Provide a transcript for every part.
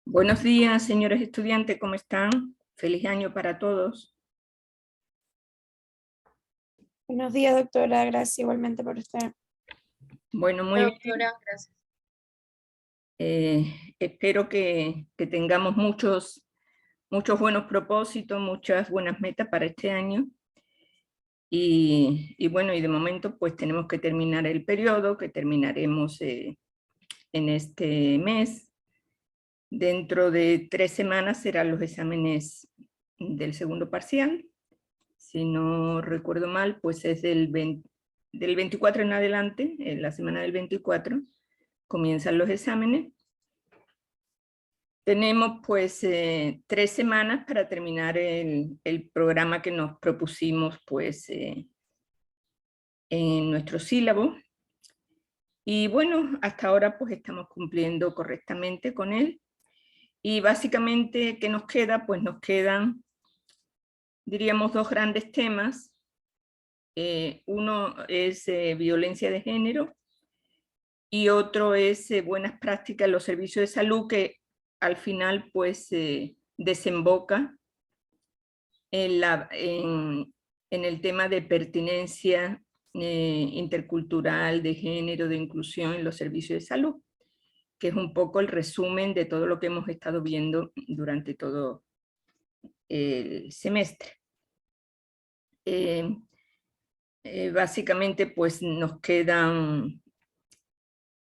Buenos días, señores estudiantes, ¿cómo están? Feliz año para todos. Buenos días, doctora. Gracias igualmente por estar. Bueno, muy bien. Doctora, gracias. Espero que tengamos muchos buenos propósitos, muchas buenas metas para este año. Y bueno, y de momento pues tenemos que terminar el periodo, que terminaremos en este mes. Dentro de 3 semanas serán los exámenes del segundo parcial. Si no recuerdo mal, pues es del 24 en adelante, en la semana del 24, comienzan los exámenes. Tenemos pues 3 semanas para terminar el programa que nos propusimos pues en nuestro sílabo. Y bueno, hasta ahora pues estamos cumpliendo correctamente con él. Y básicamente, ¿qué nos queda? Pues nos quedan, diríamos, 2 grandes temas. Uno es violencia de género y otro es buenas prácticas en los servicios de salud, que al final pues desemboca en el tema de pertinencia intercultural, de género, de inclusión en los servicios de salud, que es un poco el resumen de todo lo que hemos estado viendo durante todo el semestre. Básicamente pues nos quedan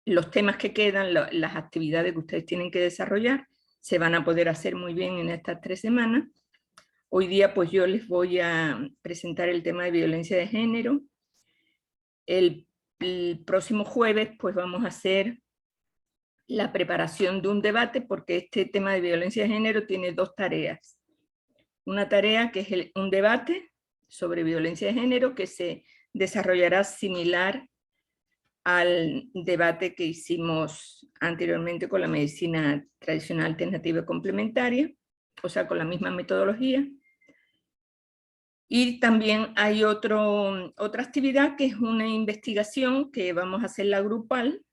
los temas que quedan, las actividades que ustedes tienen que desarrollar, se van a poder hacer muy bien en estas 3 semanas. Hoy día pues yo les voy a presentar el tema de violencia de género. El próximo jueves pues vamos a hacer la preparación de un debate, porque este tema de violencia de género tiene 2 tareas. Una tarea que es un debate sobre violencia de género que se desarrollará similar al debate que hicimos anteriormente con la medicina tradicional alternativa complementaria, o sea, con la misma metodología. Y también hay otra actividad que es una investigación que vamos a hacer la grupal,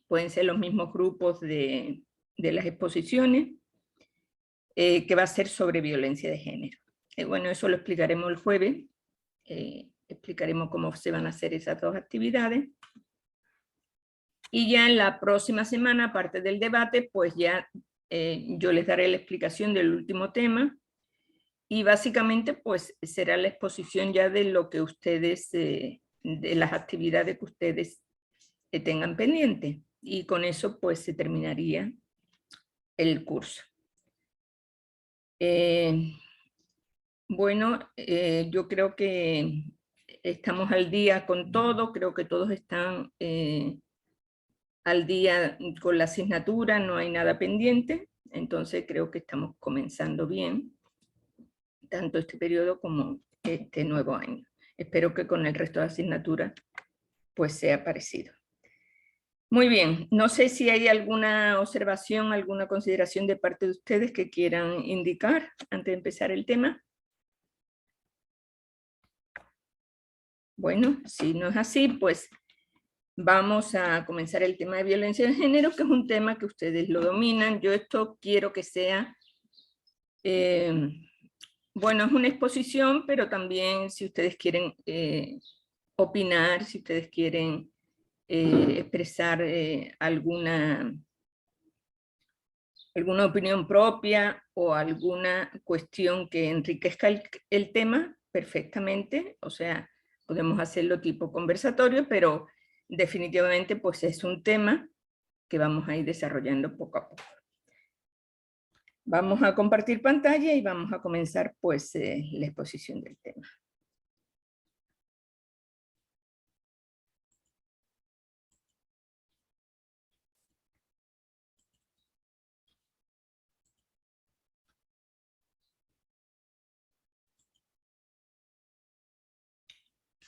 pueden ser los mismos grupos de las exposiciones, que va a ser sobre violencia de género. Bueno, eso lo explicaremos el jueves, explicaremos cómo se van a hacer esas 2 actividades. Y ya en la próxima semana, aparte del debate, pues ya yo les daré la explicación del último tema, y básicamente pues será la exposición ya de lo que ustedes, de las actividades que ustedes tengan pendiente, y con eso pues se terminaría el curso. Bueno, yo creo que estamos al día con todo, creo que todos están al día con la asignatura, no hay nada pendiente, entonces creo que estamos comenzando bien, tanto este periodo como este nuevo año. Espero que con el resto de asignaturas pues sea parecido. Muy bien, no sé si hay alguna observación, alguna consideración de parte de ustedes que quieran indicar antes de empezar el tema. Bueno, si no es así, pues vamos a comenzar el tema de violencia de género, que es un tema que ustedes lo dominan. Yo esto quiero que sea, bueno, es una exposición, pero también si ustedes quieren opinar, si ustedes quieren expresar alguna opinión propia o alguna cuestión que enriquezca el tema, perfectamente, o sea, podemos hacerlo tipo conversatorio, pero definitivamente pues es un tema que vamos a ir desarrollando poco a poco. Vamos a compartir pantalla y vamos a comenzar pues la exposición del tema.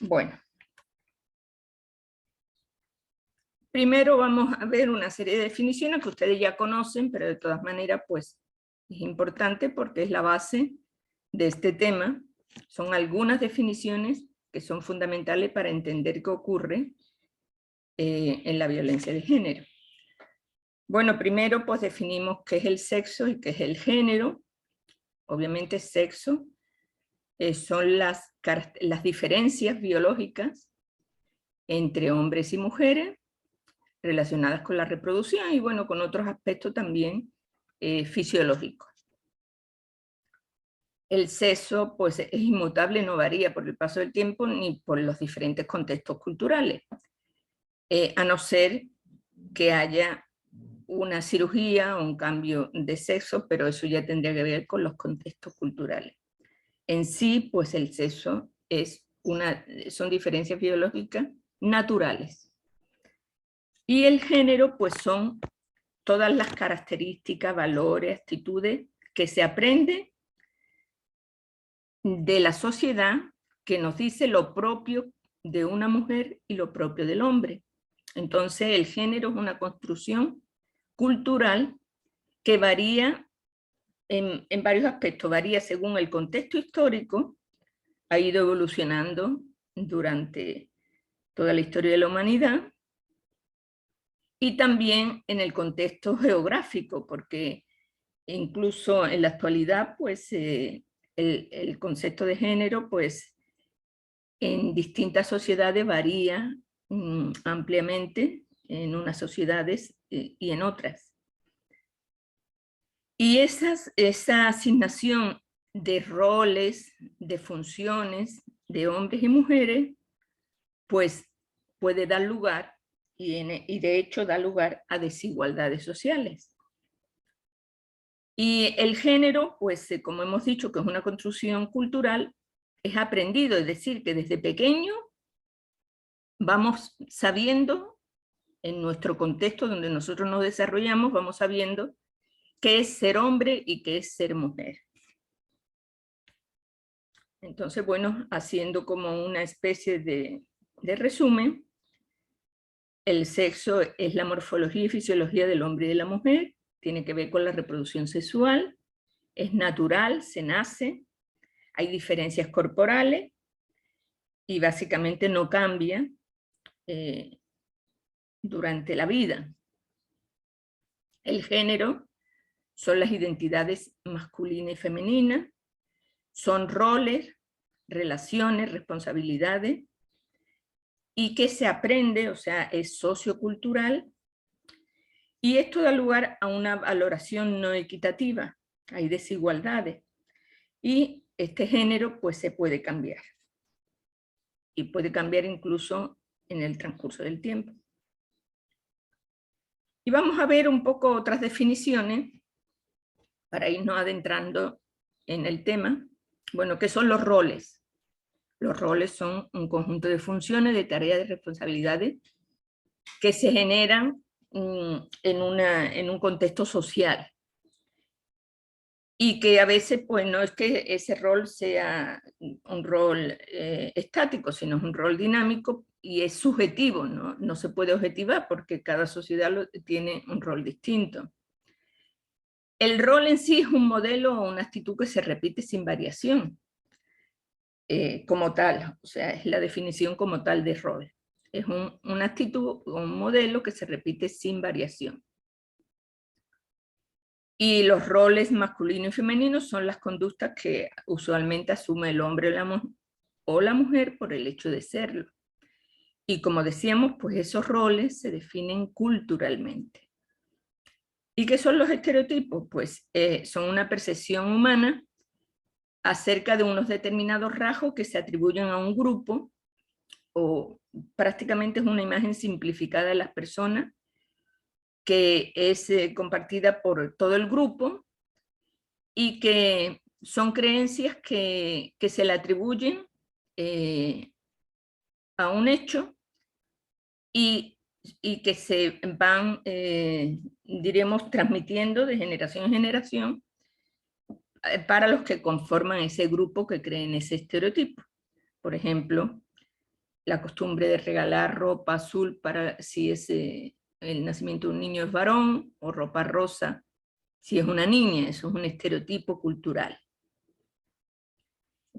Bueno. Primero vamos a ver una serie de definiciones que ustedes ya conocen, pero de todas maneras pues es importante porque es la base de este tema. Son algunas definiciones que son fundamentales para entender qué ocurre en la violencia de género. Bueno, primero pues definimos qué es el sexo y qué es el género. Obviamente sexo son las diferencias biológicas entre hombres y mujeres relacionadas con la reproducción y bueno, con otros aspectos también fisiológicos. El sexo pues es inmutable, no varía por el paso del tiempo ni por los diferentes contextos culturales, a no ser que haya una cirugía o un cambio de sexo, pero eso ya tendría que ver con los contextos culturales. En sí, pues el sexo son diferencias biológicas naturales. Y el género, pues son todas las características, valores, actitudes que se aprenden de la sociedad que nos dice lo propio de una mujer y lo propio del hombre. Entonces el género es una construcción cultural que varía en varios aspectos, varía según el contexto histórico, ha ido evolucionando durante toda la historia de la humanidad, y también en el contexto geográfico, porque incluso en la actualidad, pues el concepto de género, pues en distintas sociedades varía ampliamente en unas sociedades y en otras. Y esa asignación de roles, de funciones de hombres y mujeres, pues puede dar lugar, y de hecho da lugar a desigualdades sociales. Y el género, pues como hemos dicho, que es una construcción cultural, es aprendido, es decir, que desde pequeño vamos sabiendo, en nuestro contexto donde nosotros nos desarrollamos, vamos sabiendo qué es ser hombre y qué es ser mujer. Entonces, bueno, haciendo como una especie de resumen, el sexo es la morfología y fisiología del hombre y de la mujer, tiene que ver con la reproducción sexual, es natural, se nace, hay diferencias corporales y básicamente no cambia durante la vida. El género son las identidades masculina y femenina, son roles, relaciones, responsabilidades, y que se aprende, o sea, es sociocultural, y esto da lugar a una valoración no equitativa, hay desigualdades, y este género pues se puede cambiar, y puede cambiar incluso en el transcurso del tiempo. Y vamos a ver un poco otras definiciones para irnos adentrando en el tema. Bueno, ¿qué son los roles? Los roles son un conjunto de funciones, de tareas, de responsabilidades que se generan en un contexto social. Y que a veces pues no es que ese rol sea un rol estático, sino es un rol dinámico y es subjetivo, ¿no? No se puede objetivar porque cada sociedad tiene un rol distinto. El rol en sí es un modelo o una actitud que se repite sin variación, como tal, o sea, es la definición como tal de rol. Es una actitud o un modelo que se repite sin variación. Y los roles masculino y femenino son las conductas que usualmente asume el hombre o la mujer por el hecho de serlo. Y como decíamos, pues esos roles se definen culturalmente. ¿Y qué son los estereotipos? Pues son una percepción humana acerca de unos determinados rasgos que se atribuyen a un grupo, o prácticamente es una imagen simplificada de las personas que es compartida por todo el grupo y que son creencias que se le atribuyen a un hecho y que se van, diremos, transmitiendo de generación en generación para los que conforman ese grupo que creen ese estereotipo. Por ejemplo, la costumbre de regalar ropa azul para si es el nacimiento de un niño es varón, o ropa rosa si es una niña, eso es un estereotipo cultural.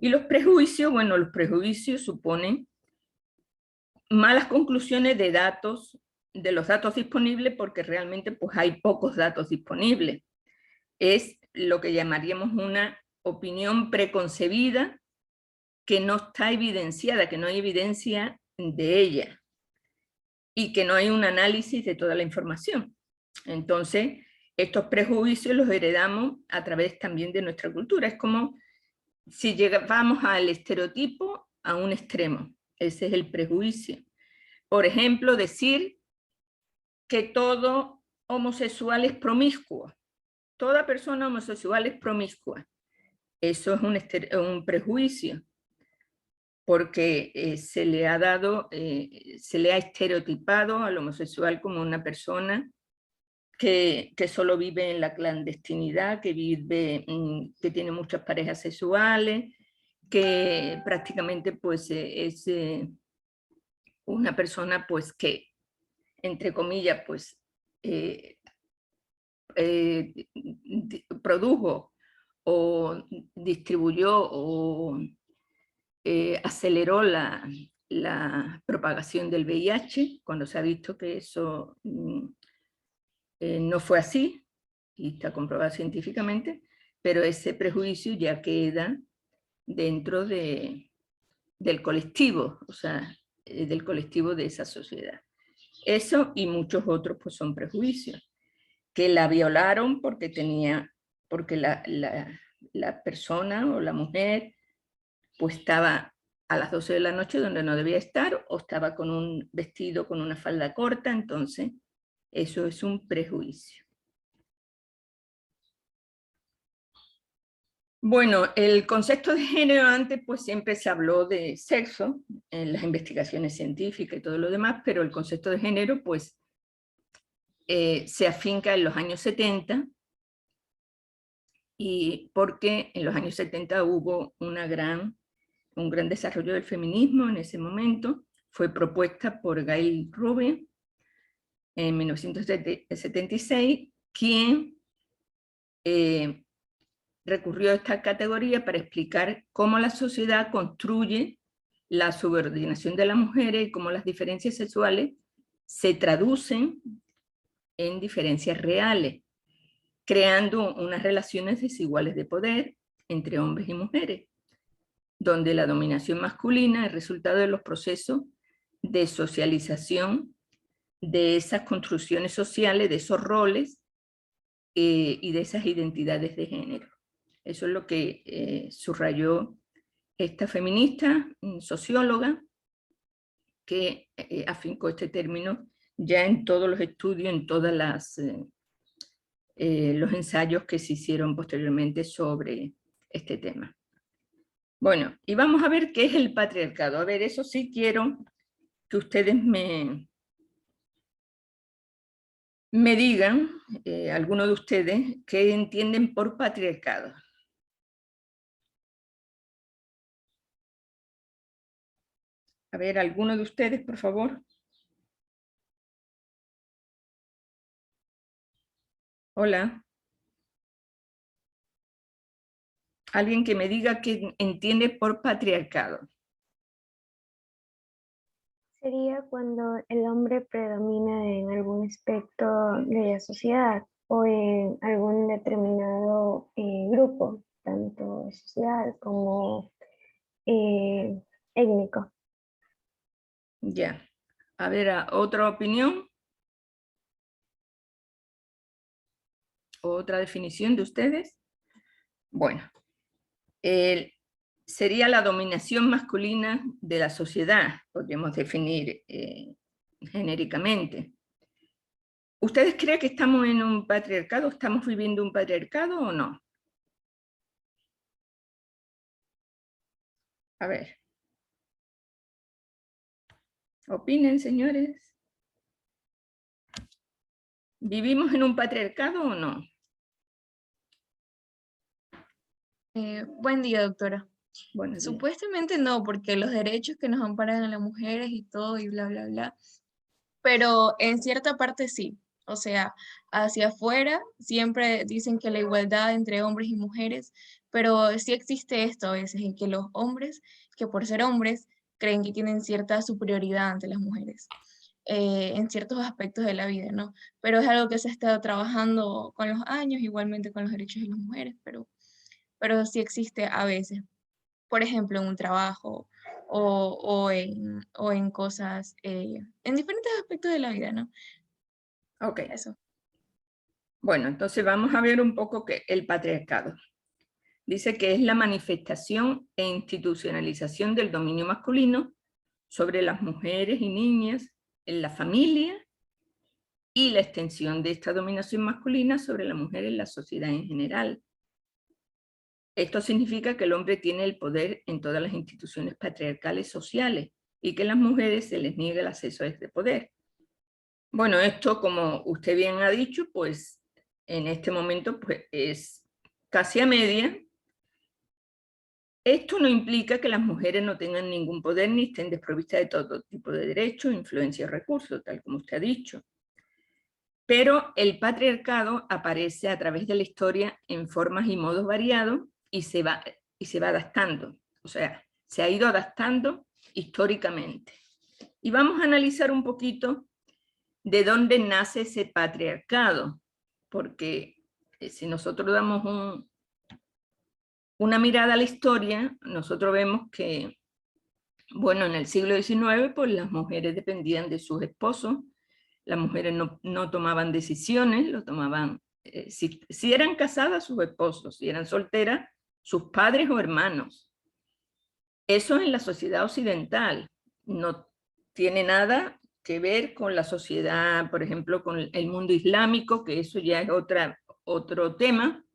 Y los prejuicios, bueno, los prejuicios suponen malas conclusiones de datos de los datos disponibles, porque realmente pues hay pocos datos disponibles. Es lo que llamaríamos una opinión preconcebida que no está evidenciada, que no hay evidencia de ella y que no hay un análisis de toda la información. Entonces, estos prejuicios los heredamos a través también de nuestra cultura. Es como si llegamos al estereotipo a un extremo. Ese es el prejuicio. Por ejemplo, decir que todo homosexual es promiscuo. Toda persona homosexual es promiscua. Eso es un prejuicio, porque se le ha estereotipado al homosexual como una persona que solo vive en la clandestinidad, que tiene muchas parejas sexuales, que prácticamente pues es una persona pues que, entre comillas, pues produjo o distribuyó o aceleró la propagación del VIH, cuando se ha visto que eso no fue así, y está comprobado científicamente, pero ese prejuicio ya queda dentro del colectivo, o sea, del colectivo de esa sociedad. Eso y muchos otros pues son prejuicios, que la violaron porque la persona o la mujer pues estaba a las 12 de la noche donde no debía estar, o estaba con un vestido con una falda corta. Entonces eso es un prejuicio. Bueno, el concepto de género antes pues siempre se habló de sexo en las investigaciones científicas y todo lo demás, pero el concepto de género pues se afinca en los años 70, y porque en los años 70 hubo un gran desarrollo del feminismo en ese momento. Fue propuesta por Gail Rubin en 1976, quien recurrió a esta categoría para explicar cómo la sociedad construye la subordinación de las mujeres y cómo las diferencias sexuales se traducen en diferencias reales, creando unas relaciones desiguales de poder entre hombres y mujeres, donde la dominación masculina es resultado de los procesos de socialización de esas construcciones sociales, de esos roles y de esas identidades de género. Eso es lo que subrayó esta feminista, socióloga, que afincó este término ya en todos los estudios, en todos los ensayos que se hicieron posteriormente sobre este tema. Bueno, y vamos a ver qué es el patriarcado. A ver, eso sí quiero que ustedes me digan, alguno de ustedes, qué entienden por patriarcado. A ver, alguno de ustedes, por favor. Hola. Alguien que me diga qué entiende por patriarcado. Sería cuando el hombre predomina en algún aspecto de la sociedad o en algún determinado grupo, tanto social como étnico. Ya. A ver, ¿otra opinión? ¿Otra definición de ustedes? Bueno, sería la dominación masculina de la sociedad, podríamos definir genéricamente. ¿Ustedes creen que estamos en un patriarcado? ¿Estamos viviendo un patriarcado o no? A ver. Opinen, señores. ¿Vivimos en un patriarcado o no? Buen día, doctora. Buenos días. Supuestamente no, porque los derechos que nos amparan a las mujeres y todo y bla, bla, bla. Pero en cierta parte sí. O sea, hacia afuera siempre dicen que la igualdad entre hombres y mujeres, pero sí existe esto a veces, en que los hombres, que por ser hombres, creen que tienen cierta superioridad ante las mujeres. en ciertos aspectos de la vida, ¿no? Pero es algo que se ha estado trabajando con los años, igualmente con los derechos de las mujeres, pero sí existe a veces. Por ejemplo, en un trabajo o en cosas, en diferentes aspectos de la vida, ¿no? Ok. Eso. Bueno, entonces vamos a ver un poco el patriarcado. Dice que es la manifestación e institucionalización del dominio masculino sobre las mujeres y niñas en la familia y la extensión de esta dominación masculina sobre la mujer en la sociedad en general. Esto significa que el hombre tiene el poder en todas las instituciones patriarcales sociales y que a las mujeres se les niega el acceso a este poder. Bueno, esto, como usted bien ha dicho, pues en este momento pues, es casi a media. Esto no implica que las mujeres no tengan ningún poder ni estén desprovistas de todo tipo de derechos, influencia o recursos, tal como usted ha dicho. Pero el patriarcado aparece a través de la historia en formas y modos variados y se va adaptando. O sea, se ha ido adaptando históricamente. Y vamos a analizar un poquito de dónde nace ese patriarcado, porque si nosotros damos una mirada a la historia, nosotros vemos que, bueno, en el siglo XIX, pues las mujeres dependían de sus esposos, las mujeres no tomaban decisiones, lo tomaban, si eran casadas, sus esposos, si eran solteras, sus padres o hermanos. Eso en la sociedad occidental no tiene nada que ver con la sociedad, por ejemplo, con el mundo islámico, que eso ya es otro tema,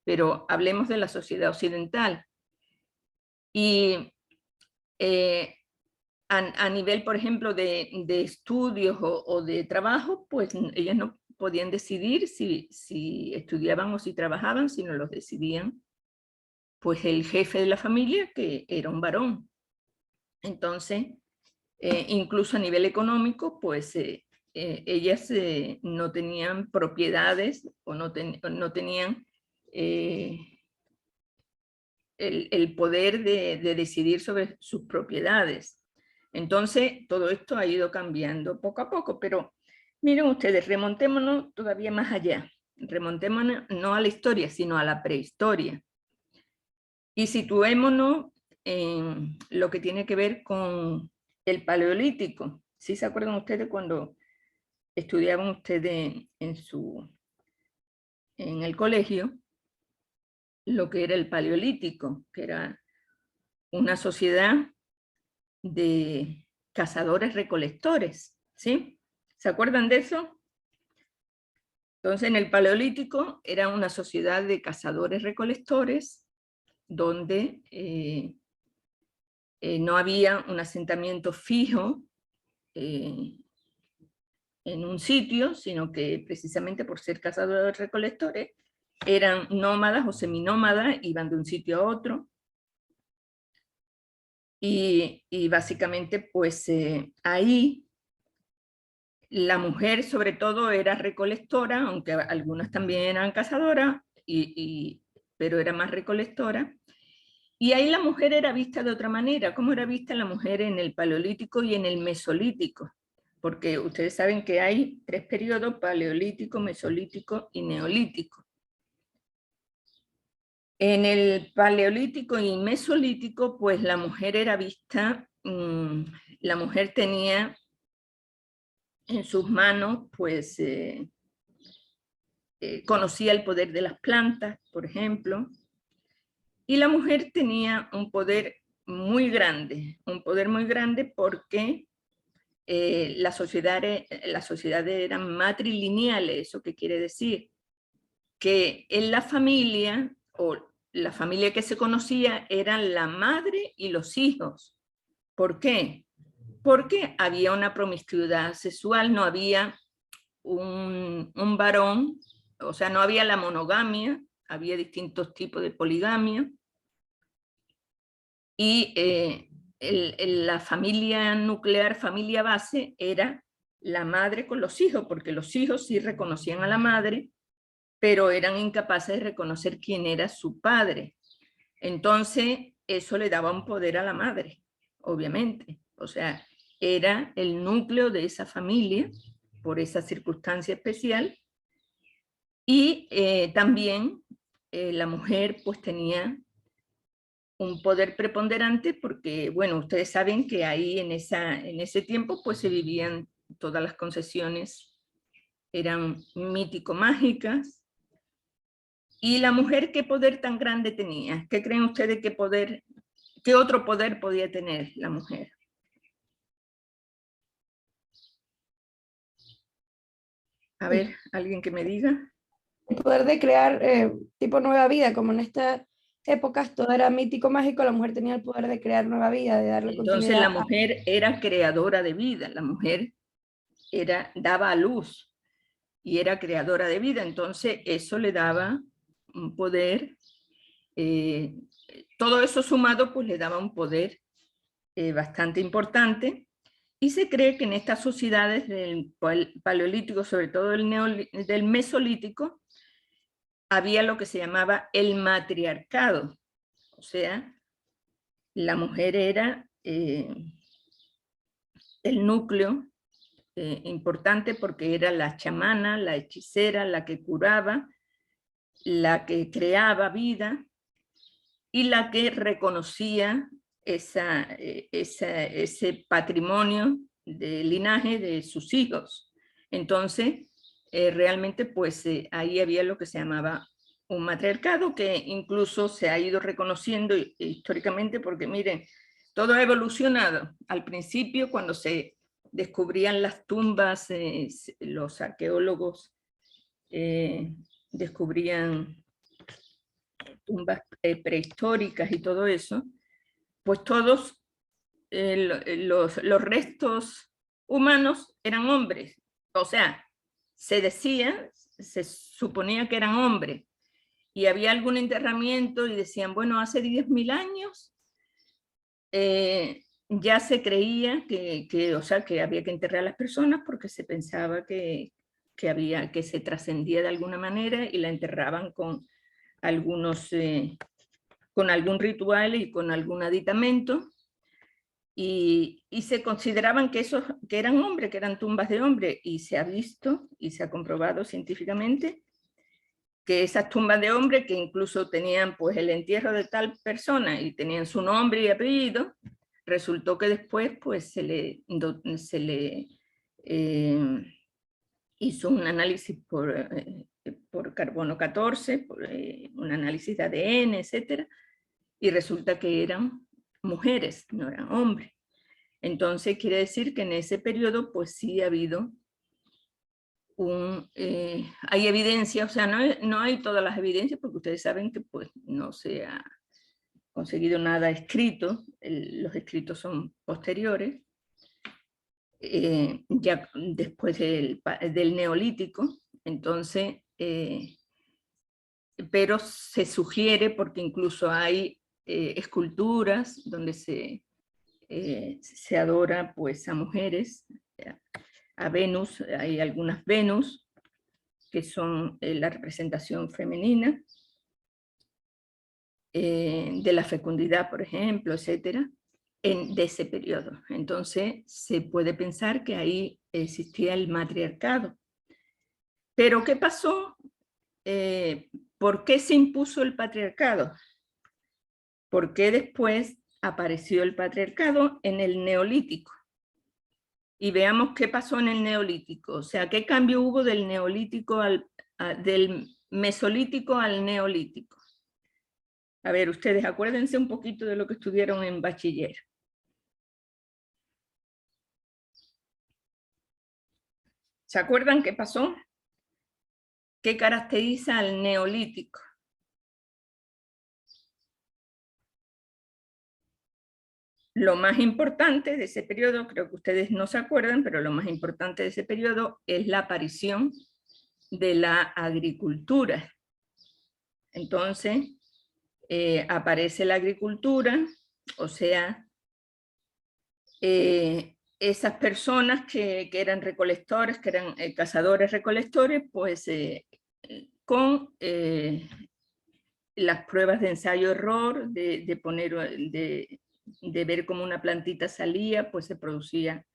pero hablemos de la sociedad occidental. Y a nivel, por ejemplo, de estudios o de trabajo, pues ellas no podían decidir si estudiaban o si trabajaban, sino los decidían pues el jefe de la familia, que era un varón. Entonces, incluso a nivel económico, pues ellas no tenían propiedades o no tenían el poder de decidir sobre sus propiedades. Entonces, todo esto ha ido cambiando poco a poco, pero miren ustedes, remontémonos todavía más allá. Remontémonos no a la historia, sino a la prehistoria. Y situémonos en lo que tiene que ver con el Paleolítico. ¿Sí se acuerdan ustedes cuando estudiaban ustedes en el colegio lo que era el Paleolítico, que era una sociedad de cazadores-recolectores, ¿sí? ¿Se acuerdan de eso? Entonces, en el Paleolítico era una sociedad de cazadores-recolectores donde no había un asentamiento fijo en un sitio, sino que precisamente por ser cazadores-recolectores eran nómadas o seminómadas, iban de un sitio a otro. Y básicamente, pues ahí la mujer sobre todo era recolectora, aunque algunas también eran cazadoras, pero era más recolectora. Y ahí la mujer era vista de otra manera. ¿Cómo era vista la mujer en el Paleolítico y en el Mesolítico? Porque ustedes saben que hay 3 periodos: Paleolítico, Mesolítico y Neolítico. En el Paleolítico y Mesolítico, pues la mujer era vista, la mujer tenía en sus manos, pues conocía el poder de las plantas, por ejemplo, y la mujer tenía un poder muy grande porque las sociedades eran matrilineales. ¿Eso qué quiere decir? Que en la familia, o la familia que se conocía, eran la madre y los hijos. ¿Por qué? Porque había una promiscuidad sexual, no había un varón, o sea, no había la monogamia, había distintos tipos de poligamia. Y la familia nuclear, familia base, era la madre con los hijos, porque los hijos sí reconocían a la madre, pero eran incapaces de reconocer quién era su padre. Entonces, eso le daba un poder a la madre, obviamente. O sea, era el núcleo de esa familia, por esa circunstancia especial, y también la mujer pues tenía un poder preponderante porque, bueno, ustedes saben que ahí en ese tiempo pues se vivían todas las concesiones, eran mítico-mágicas. ¿Y la mujer qué poder tan grande tenía? ¿Qué creen ustedes qué otro poder podía tener la mujer? A ver, alguien que me diga. El poder de crear tipo nueva vida, como en estas épocas todo era mítico, mágico, la mujer tenía el poder de crear nueva vida, de darle Entonces la continuidad a... mujer era creadora de vida, la mujer daba a luz y era creadora de vida, entonces eso le daba un poder, todo eso sumado pues le daba un poder bastante importante, y se cree que en estas sociedades del paleolítico, sobre todo del mesolítico, había lo que se llamaba el matriarcado, o sea, la mujer era el núcleo importante porque era la chamana, la hechicera, la que curaba, la que creaba vida y la que reconocía ese patrimonio de linaje de sus hijos. Entonces, realmente pues ahí había lo que se llamaba un matriarcado que incluso se ha ido reconociendo históricamente porque miren, todo ha evolucionado. Al principio, cuando se descubrían las tumbas, los arqueólogos descubrían tumbas prehistóricas y todo eso, pues todos los restos humanos eran hombres. O sea, se suponía que eran hombres. Y había algún enterramiento y decían, bueno, hace 10.000 años ya se creía o sea, que había que enterrar a las personas porque se pensaba que se trascendía de alguna manera y la enterraban con algún ritual y con algún aditamento, y se consideraban que eran hombres, que eran tumbas de hombres, y se ha visto y se ha comprobado científicamente que esas tumbas de hombres, que incluso tenían pues el entierro de tal persona y tenían su nombre y apellido, resultó que después pues se le hizo un análisis por carbono 14, por un análisis de ADN, etcétera, y resulta que eran mujeres, no eran hombres. Entonces quiere decir que en ese periodo pues sí ha habido hay evidencia, o sea, no hay todas las evidencias porque ustedes saben que pues no se ha conseguido nada escrito, los escritos son posteriores, ya después del neolítico, entonces, pero se sugiere porque incluso hay esculturas donde se adora pues a mujeres, a Venus, hay algunas Venus que son la representación femenina de la fecundidad, por ejemplo, etcétera, de ese periodo. Entonces se puede pensar que ahí existía el matriarcado. Pero ¿qué pasó? ¿Por qué se impuso el patriarcado? ¿Por qué después apareció el patriarcado en el neolítico? Y veamos qué pasó en el neolítico, o sea, qué cambio hubo del neolítico del mesolítico al neolítico. A ver, ustedes acuérdense un poquito de lo que estudiaron en bachiller. ¿Se acuerdan qué pasó? ¿Qué caracteriza al neolítico? Lo más importante de ese periodo, creo que ustedes no se acuerdan, pero lo más importante de ese periodo es la aparición de la agricultura. Entonces, aparece la agricultura, o sea, esas personas que eran recolectores, que eran cazadores-recolectores, pues con las pruebas de ensayo-error, de ver cómo una plantita salía, pues se producía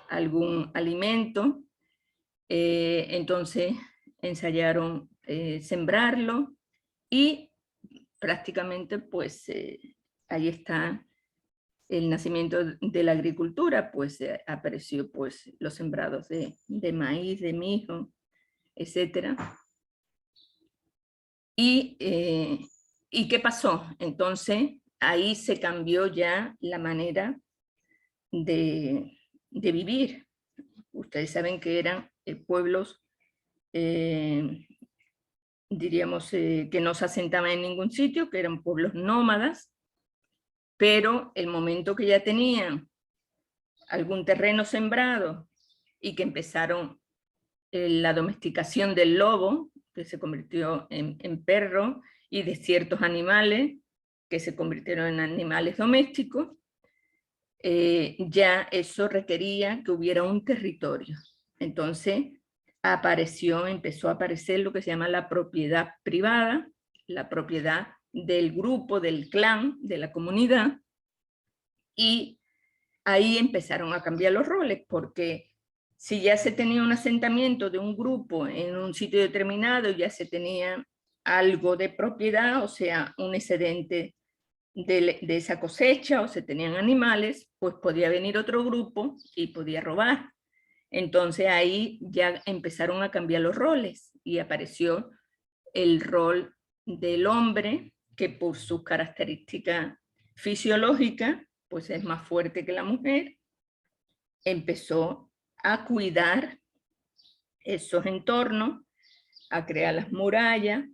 algún alimento. Entonces ensayaron sembrarlo y prácticamente pues ahí está el nacimiento de la agricultura, pues apareció pues los sembrados de maíz, de mijo, etc. ¿Y qué pasó? Entonces ahí se cambió ya la manera de vivir. Ustedes saben que eran pueblos, diríamos, que no se asentaban en ningún sitio, que eran pueblos nómadas, pero el momento que ya tenían algún terreno sembrado y que empezaron la domesticación del lobo, que se convirtió en perro, y de ciertos animales, que se convirtieron en animales domésticos, ya eso requería que hubiera un territorio. Entonces empezó a aparecer lo que se llama la propiedad privada, la propiedad del grupo, del clan, de la comunidad, y ahí empezaron a cambiar los roles, porque si ya se tenía un asentamiento de un grupo en un sitio determinado, ya se tenía algo de propiedad, o sea, un excedente de esa cosecha, o se tenían animales, pues podía venir otro grupo y podía robar. Entonces ahí ya empezaron a cambiar los roles y apareció el rol del hombre, que por sus características fisiológicas, pues es más fuerte que la mujer, empezó a cuidar esos entornos, a crear las murallas,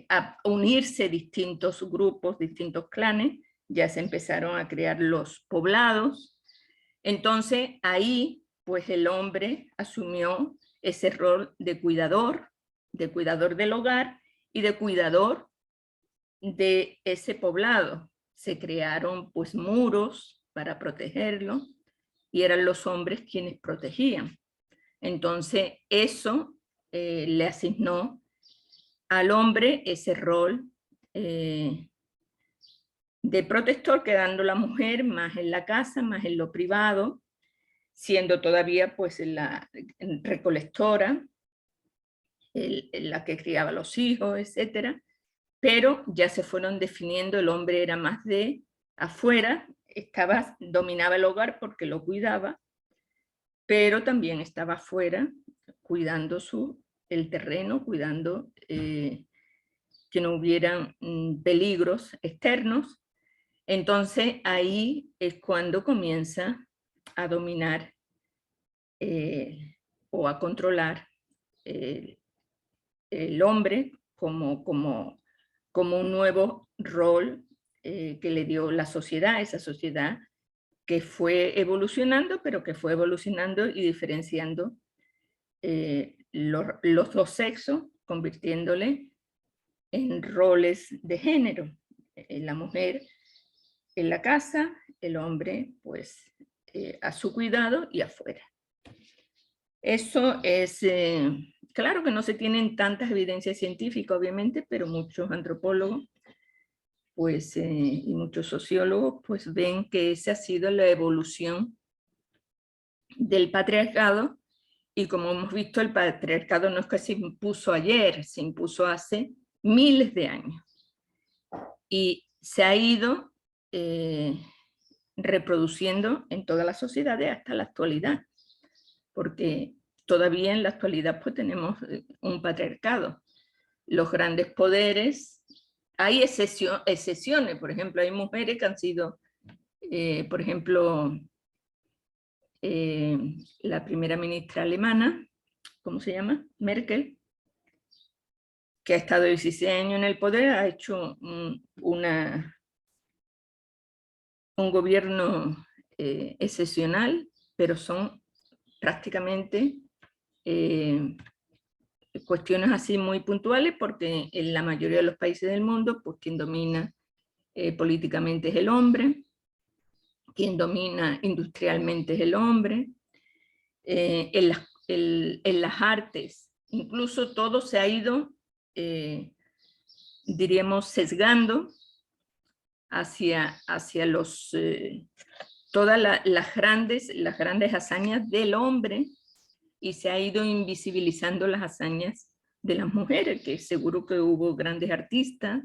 a unirse distintos grupos, distintos clanes, ya se empezaron a crear los poblados. Entonces ahí pues el hombre asumió ese rol de cuidador del hogar y de cuidador de ese poblado. Se crearon pues muros para protegerlo y eran los hombres quienes protegían. Entonces eso le asignó al hombre ese rol de protector, quedando la mujer más en la casa, más en lo privado, siendo todavía pues la recolectora, la que criaba los hijos, etcétera, pero ya se fueron definiendo, el hombre era más de afuera, dominaba el hogar porque lo cuidaba, pero también estaba afuera cuidando el terreno, cuidando que no hubieran peligros externos. Entonces ahí es cuando comienza a dominar o a controlar el hombre como un nuevo rol que le dio la sociedad, esa sociedad que fue evolucionando, pero que fue evolucionando y diferenciando los dos sexos, convirtiéndole en roles de género. La mujer en la casa, el hombre pues a su cuidado y afuera. Eso es, claro que no se tienen tantas evidencias científicas obviamente, pero muchos antropólogos pues, y muchos sociólogos pues ven que esa ha sido la evolución del patriarcado, y como hemos visto el patriarcado no es que se impuso ayer, se impuso hace miles de años y se ha ido reproduciendo en todas las sociedades hasta la actualidad, porque todavía en la actualidad pues tenemos un patriarcado. Los grandes poderes, hay excepciones, por ejemplo, hay mujeres que han sido, por ejemplo, la primera ministra alemana, ¿cómo se llama? Merkel, que ha estado 16 años en el poder, ha hecho un gobierno excepcional, pero son prácticamente cuestiones así muy puntuales, porque en la mayoría de los países del mundo, pues quien domina políticamente es el hombre, quien domina industrialmente es el hombre, en las artes, incluso todo se ha ido, diríamos, sesgando hacia los todas las grandes hazañas del hombre y se ha ido invisibilizando las hazañas de las mujeres, que seguro que hubo grandes artistas,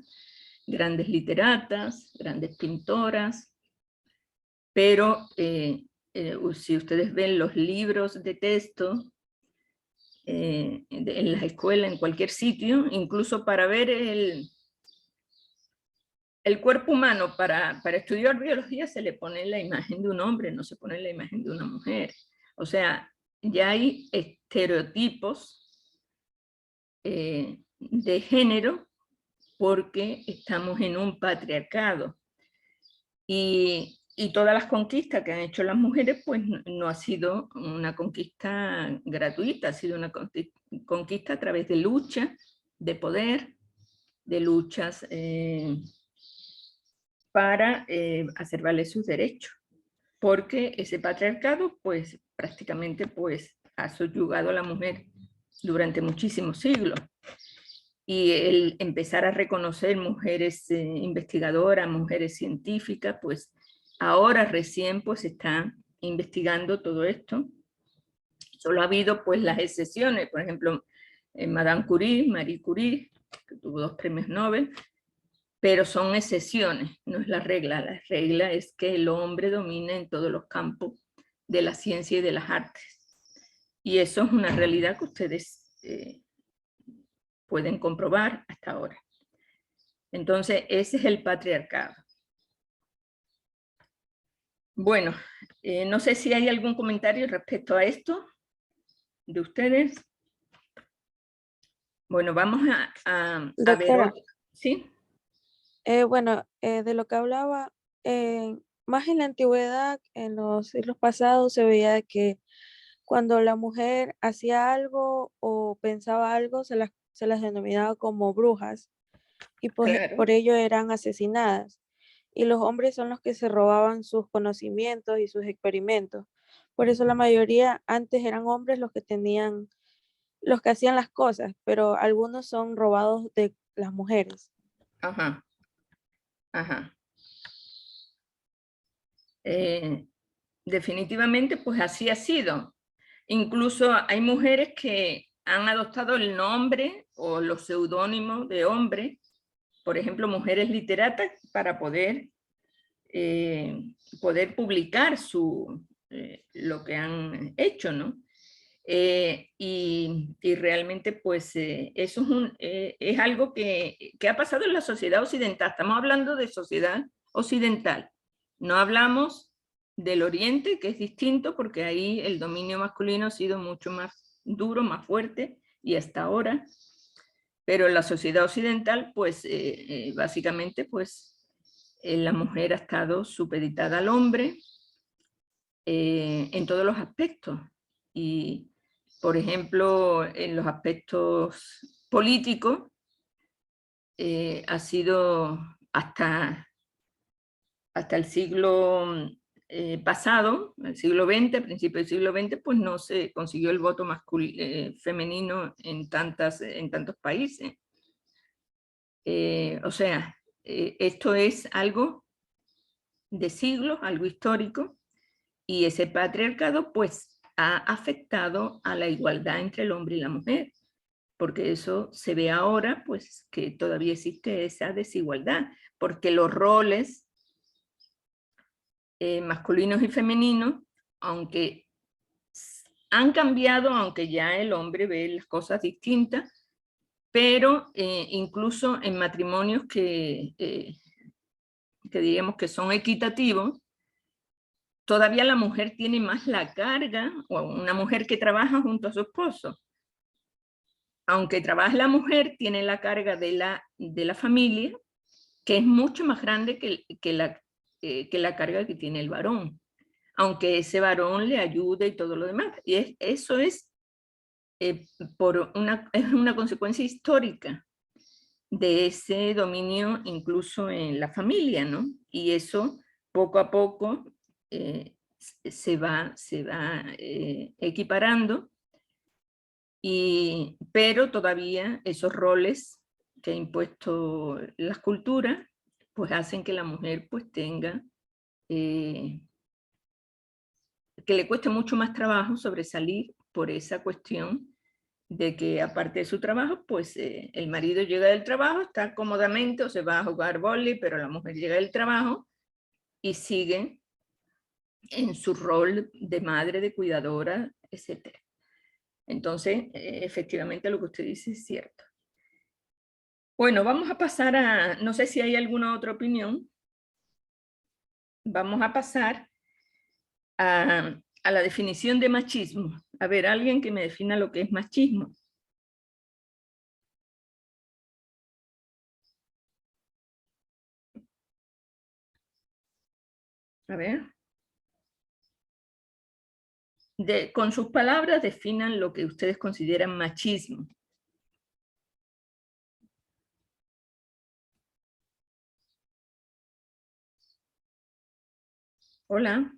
grandes literatas, grandes pintoras, pero si ustedes ven los libros de texto en las escuelas, en cualquier sitio, incluso para ver el cuerpo humano, para estudiar biología se le pone la imagen de un hombre, no se pone la imagen de una mujer. O sea, ya hay estereotipos de género porque estamos en un patriarcado. Y todas las conquistas que han hecho las mujeres, pues no ha sido una conquista gratuita, ha sido una conquista a través de lucha, de poder, de luchas para hacer valer sus derechos. Porque ese patriarcado, pues prácticamente pues, ha subyugado a la mujer durante muchísimos siglos. Y el empezar a reconocer mujeres investigadoras, mujeres científicas, pues ahora recién pues se está investigando todo esto. Solo ha habido pues las excepciones, por ejemplo, Madame Curie, Marie Curie, que tuvo 2 premios Nobel, pero son excepciones, no es la regla. La regla es que el hombre domina en todos los campos de la ciencia y de las artes. Y eso es una realidad que ustedes pueden comprobar hasta ahora. Entonces, ese es el patriarcado. Bueno, no sé si hay algún comentario respecto a esto de ustedes. Bueno, vamos a ver. ¿Sí? Bueno, de lo que hablaba, más en la antigüedad, en los siglos pasados, se veía que cuando la mujer hacía algo o pensaba algo, se las denominaba como brujas y pues Claro. por ello eran asesinadas. Y los hombres son los que se robaban sus conocimientos y sus experimentos. Por eso la mayoría antes eran hombres los que hacían las cosas, pero algunos son robados de las mujeres. Ajá. Ajá. Definitivamente, pues así ha sido. Incluso hay mujeres que han adoptado el nombre o los seudónimos de hombre, por ejemplo, mujeres literatas, para poder publicar lo que han hecho, ¿no? Y realmente, pues, eso es algo que ha pasado en la sociedad occidental. Estamos hablando de sociedad occidental. No hablamos del Oriente, que es distinto, porque ahí el dominio masculino ha sido mucho más duro, más fuerte, y hasta ahora. Pero en la sociedad occidental, pues, básicamente, pues, la mujer ha estado supeditada al hombre en todos los aspectos. Y, por ejemplo, en los aspectos políticos, ha sido hasta el siglo pasado, el siglo XX, a principios del siglo XX, pues no se consiguió el voto femenino en tantos países. O sea, esto es algo de siglos, algo histórico, y ese patriarcado pues ha afectado a la igualdad entre el hombre y la mujer, porque eso se ve ahora pues que todavía existe esa desigualdad, porque los roles masculinos y femeninos, aunque han cambiado, aunque ya el hombre ve las cosas distintas, pero incluso en matrimonios que diríamos que son equitativos, todavía la mujer tiene más la carga, o una mujer que trabaja junto a su esposo. Aunque trabaja la mujer, tiene la carga de la familia, que es mucho más grande que la carga que tiene el varón. Aunque ese varón le ayude y todo lo demás. Y eso es una consecuencia histórica de ese dominio incluso en la familia, ¿no? Y eso poco a poco se va equiparando, pero todavía esos roles que ha impuesto las culturas pues hacen que la mujer pues tenga que le cueste mucho más trabajo sobresalir por esa cuestión de que aparte de su trabajo, pues el marido llega del trabajo, está cómodamente o se va a jugar vóley, pero la mujer llega del trabajo y sigue en su rol de madre, de cuidadora, etc. Entonces, efectivamente lo que usted dice es cierto. Bueno, vamos a pasar a, no sé si hay alguna otra opinión. Vamos a pasar a la definición de machismo. A ver, alguien que me defina lo que es machismo. A ver. Con sus palabras definan lo que ustedes consideran machismo. Hola.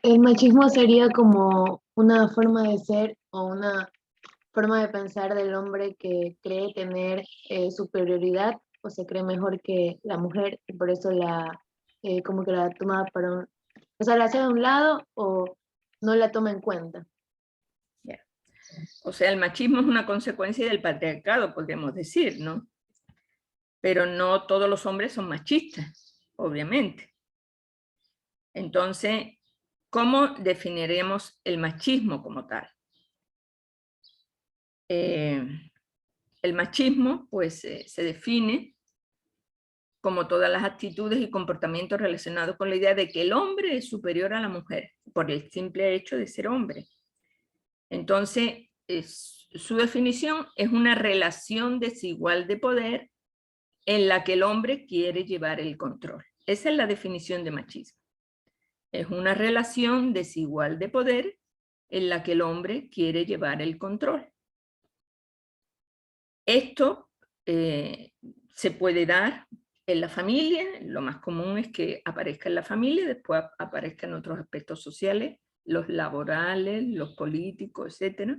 El machismo sería como una forma de ser o una forma de pensar del hombre que cree tener superioridad o se cree mejor que la mujer y por eso como que la toma para un, o sea, la hace de un lado o no la toma en cuenta. Yeah. O sea, el machismo es una consecuencia del patriarcado, podríamos decir, ¿no? Pero no todos los hombres son machistas, obviamente. Entonces, ¿cómo definiremos el machismo como tal? El machismo, pues, se define como todas las actitudes y comportamientos relacionados con la idea de que el hombre es superior a la mujer, por el simple hecho de ser hombre. Entonces, su definición es una relación desigual de poder en la que el hombre quiere llevar el control. Esa es la definición de machismo. Es una relación desigual de poder en la que el hombre quiere llevar el control. Esto se puede dar en la familia, lo más común es que aparezca en la familia, después aparezca en otros aspectos sociales, los laborales, los políticos, etc.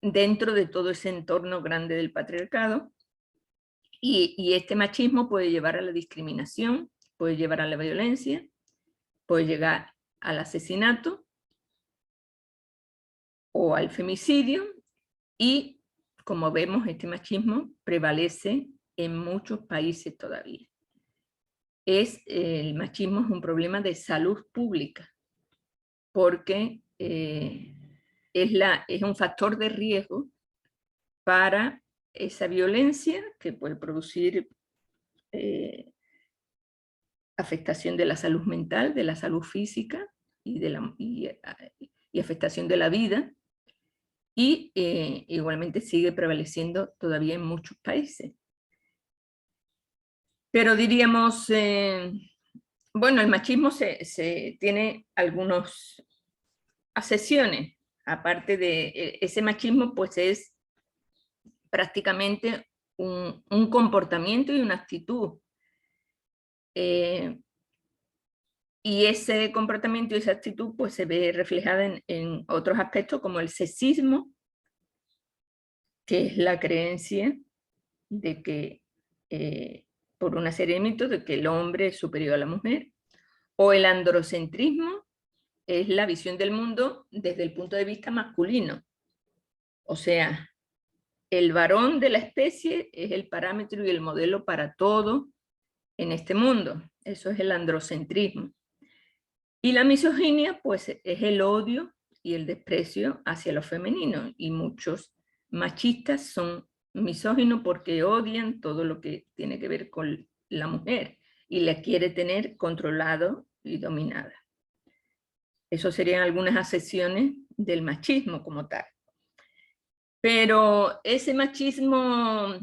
Dentro de todo ese entorno grande del patriarcado. Y este machismo puede llevar a la discriminación, puede llevar a la violencia, puede llegar al asesinato o al femicidio, y como vemos, este machismo prevalece en muchos países todavía. El machismo es un problema de salud pública, porque es un factor de riesgo para esa violencia que puede producir afectación de la salud mental, de la salud física y afectación de la vida, y igualmente sigue prevaleciendo todavía en muchos países. Pero diríamos, bueno, el machismo tiene algunas acepciones, aparte de ese machismo, pues es prácticamente un comportamiento y una actitud. Y ese comportamiento y esa actitud pues se ve reflejada en otros aspectos como el sexismo, que es la creencia de que, por una serie de mitos, de que el hombre es superior a la mujer, o el androcentrismo, es la visión del mundo desde el punto de vista masculino. O sea, el varón de la especie es el parámetro y el modelo para todo en este mundo. Eso es el androcentrismo. Y la misoginia, pues, es el odio y el desprecio hacia lo femenino. Y muchos machistas son misóginos porque odian todo lo que tiene que ver con la mujer y la quiere tener controlado y dominada. Eso serían algunas acepciones del machismo como tal. Pero ese machismo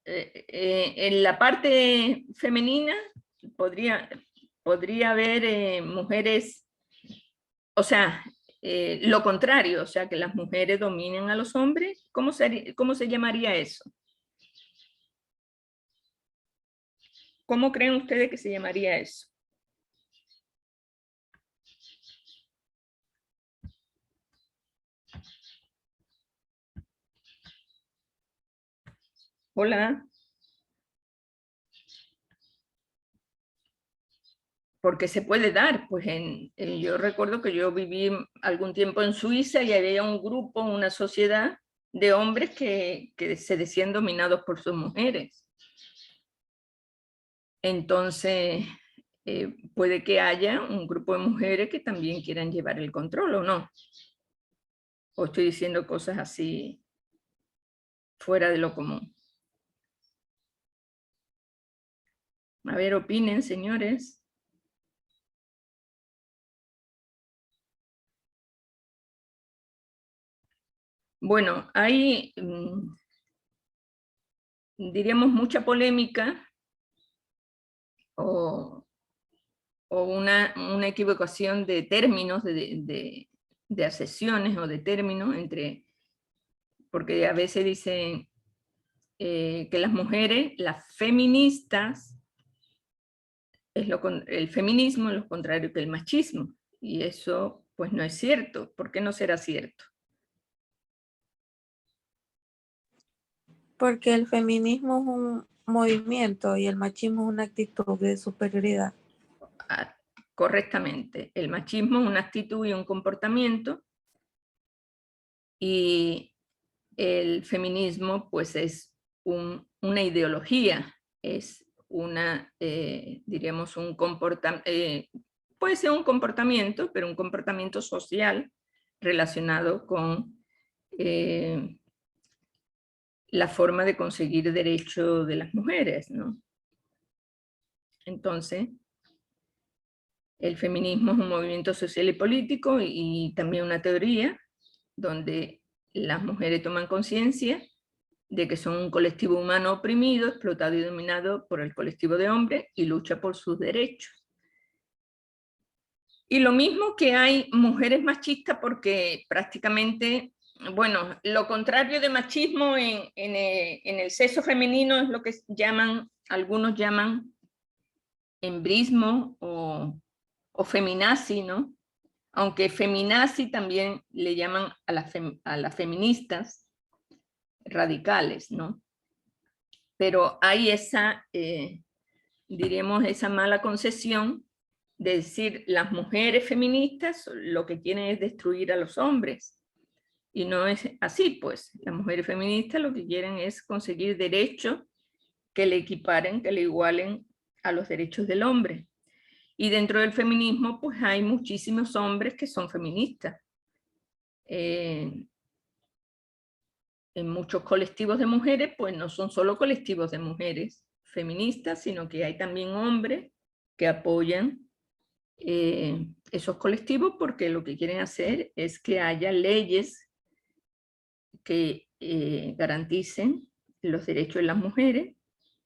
en la parte femenina podría haber mujeres, o sea, lo contrario, o sea, que las mujeres dominen a los hombres. ¿Cómo se llamaría eso? ¿Cómo creen ustedes que se llamaría eso? Hola. porque se puede dar. Pues yo recuerdo que yo viví algún tiempo en Suiza y había un grupo, una sociedad de hombres que se decían dominados por sus mujeres. Entonces, puede que haya un grupo de mujeres que también quieran llevar el control, ¿o no? O estoy diciendo cosas así fuera de lo común. A ver, opinen, señores. Bueno, hay, diríamos, mucha polémica o una equivocación de términos, de acepciones o de términos, porque a veces dicen que las mujeres, las feministas, el feminismo es lo contrario que el machismo, y eso pues no es cierto. ¿Por qué no será cierto? Porque el feminismo es un movimiento y el machismo es una actitud de superioridad. Correctamente. El machismo es una actitud y un comportamiento, y el feminismo pues es una ideología, es diríamos, puede ser un comportamiento, pero un comportamiento social relacionado con la forma de conseguir derechos de las mujeres, ¿no? Entonces, el feminismo es un movimiento social y político y también una teoría donde las mujeres toman conciencia de que son un colectivo humano oprimido, explotado y dominado por el colectivo de hombres y lucha por sus derechos. Y lo mismo que hay mujeres machistas, porque prácticamente, bueno, lo contrario de machismo en el sexo femenino es lo que algunos llaman embrismo o feminazi, ¿no? Aunque feminazi también le llaman a las feministas radicales, ¿no? Pero hay diríamos, esa mala concepción de decir las mujeres feministas lo que quieren es destruir a los hombres. Y no es así, pues. Las mujeres feministas lo que quieren es conseguir derechos que le equiparen, que le igualen a los derechos del hombre. Y dentro del feminismo, pues hay muchísimos hombres que son feministas. En muchos colectivos de mujeres, pues no son solo colectivos de mujeres feministas, sino que hay también hombres que apoyan esos colectivos, porque lo que quieren hacer es que haya leyes que garanticen los derechos de las mujeres,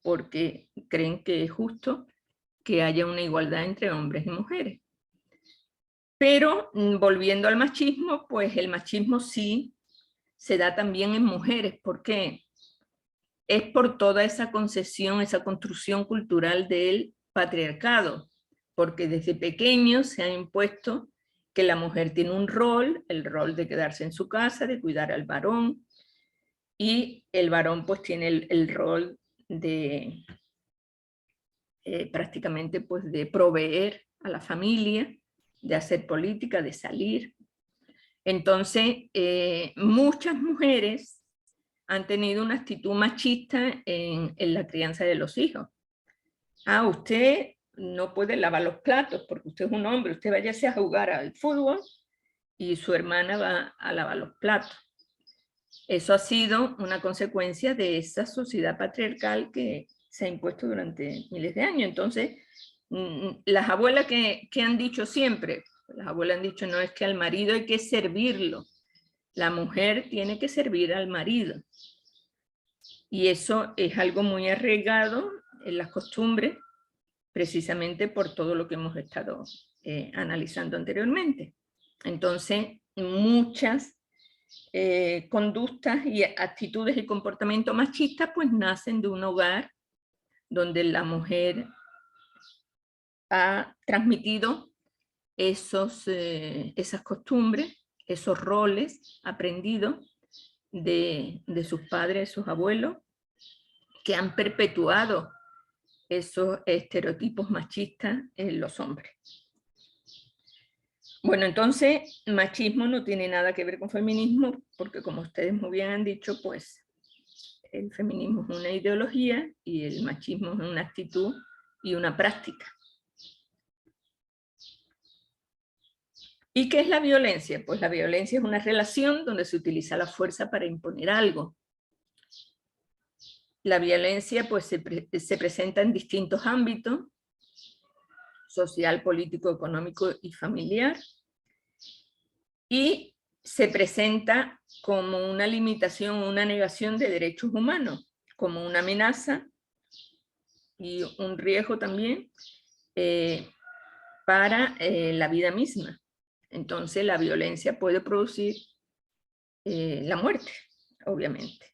porque creen que es justo que haya una igualdad entre hombres y mujeres. Pero volviendo al machismo, pues el machismo sí se da también en mujeres. ¿Por qué? Es por toda esa concesión, esa construcción cultural del patriarcado, porque desde pequeños se ha impuesto que la mujer tiene un rol, el rol de quedarse en su casa, de cuidar al varón, y el varón pues tiene el rol de prácticamente pues de proveer a la familia, de hacer política, de salir. Entonces, muchas mujeres han tenido una actitud machista en la crianza de los hijos. Usted no puede lavar los platos porque usted es un hombre, usted váyase a jugar al fútbol y su hermana va a lavar los platos. Eso ha sido una consecuencia de esa sociedad patriarcal que se ha impuesto durante miles de años. Entonces, las abuelas que han dicho siempre, las abuelas han dicho, no, es que al marido hay que servirlo, la mujer tiene que servir al marido. Y eso es algo muy arraigado en las costumbres, precisamente por todo lo que hemos estado analizando anteriormente. Entonces, muchas conductas y actitudes y comportamientos machistas pues nacen de un hogar donde la mujer ha transmitido esas costumbres, esos roles aprendidos de sus padres, sus abuelos, que han perpetuado esos estereotipos machistas en los hombres. Bueno, entonces, machismo no tiene nada que ver con feminismo, porque como ustedes muy bien han dicho, pues el feminismo es una ideología y el machismo es una actitud y una práctica. ¿Y qué es la violencia? Pues la violencia es una relación donde se utiliza la fuerza para imponer algo. La violencia pues, se presenta en distintos ámbitos: social, político, económico y familiar. Y se presenta como una limitación, una negación de derechos humanos, como una amenaza y un riesgo también para la vida misma. Entonces la violencia puede producir la muerte, obviamente.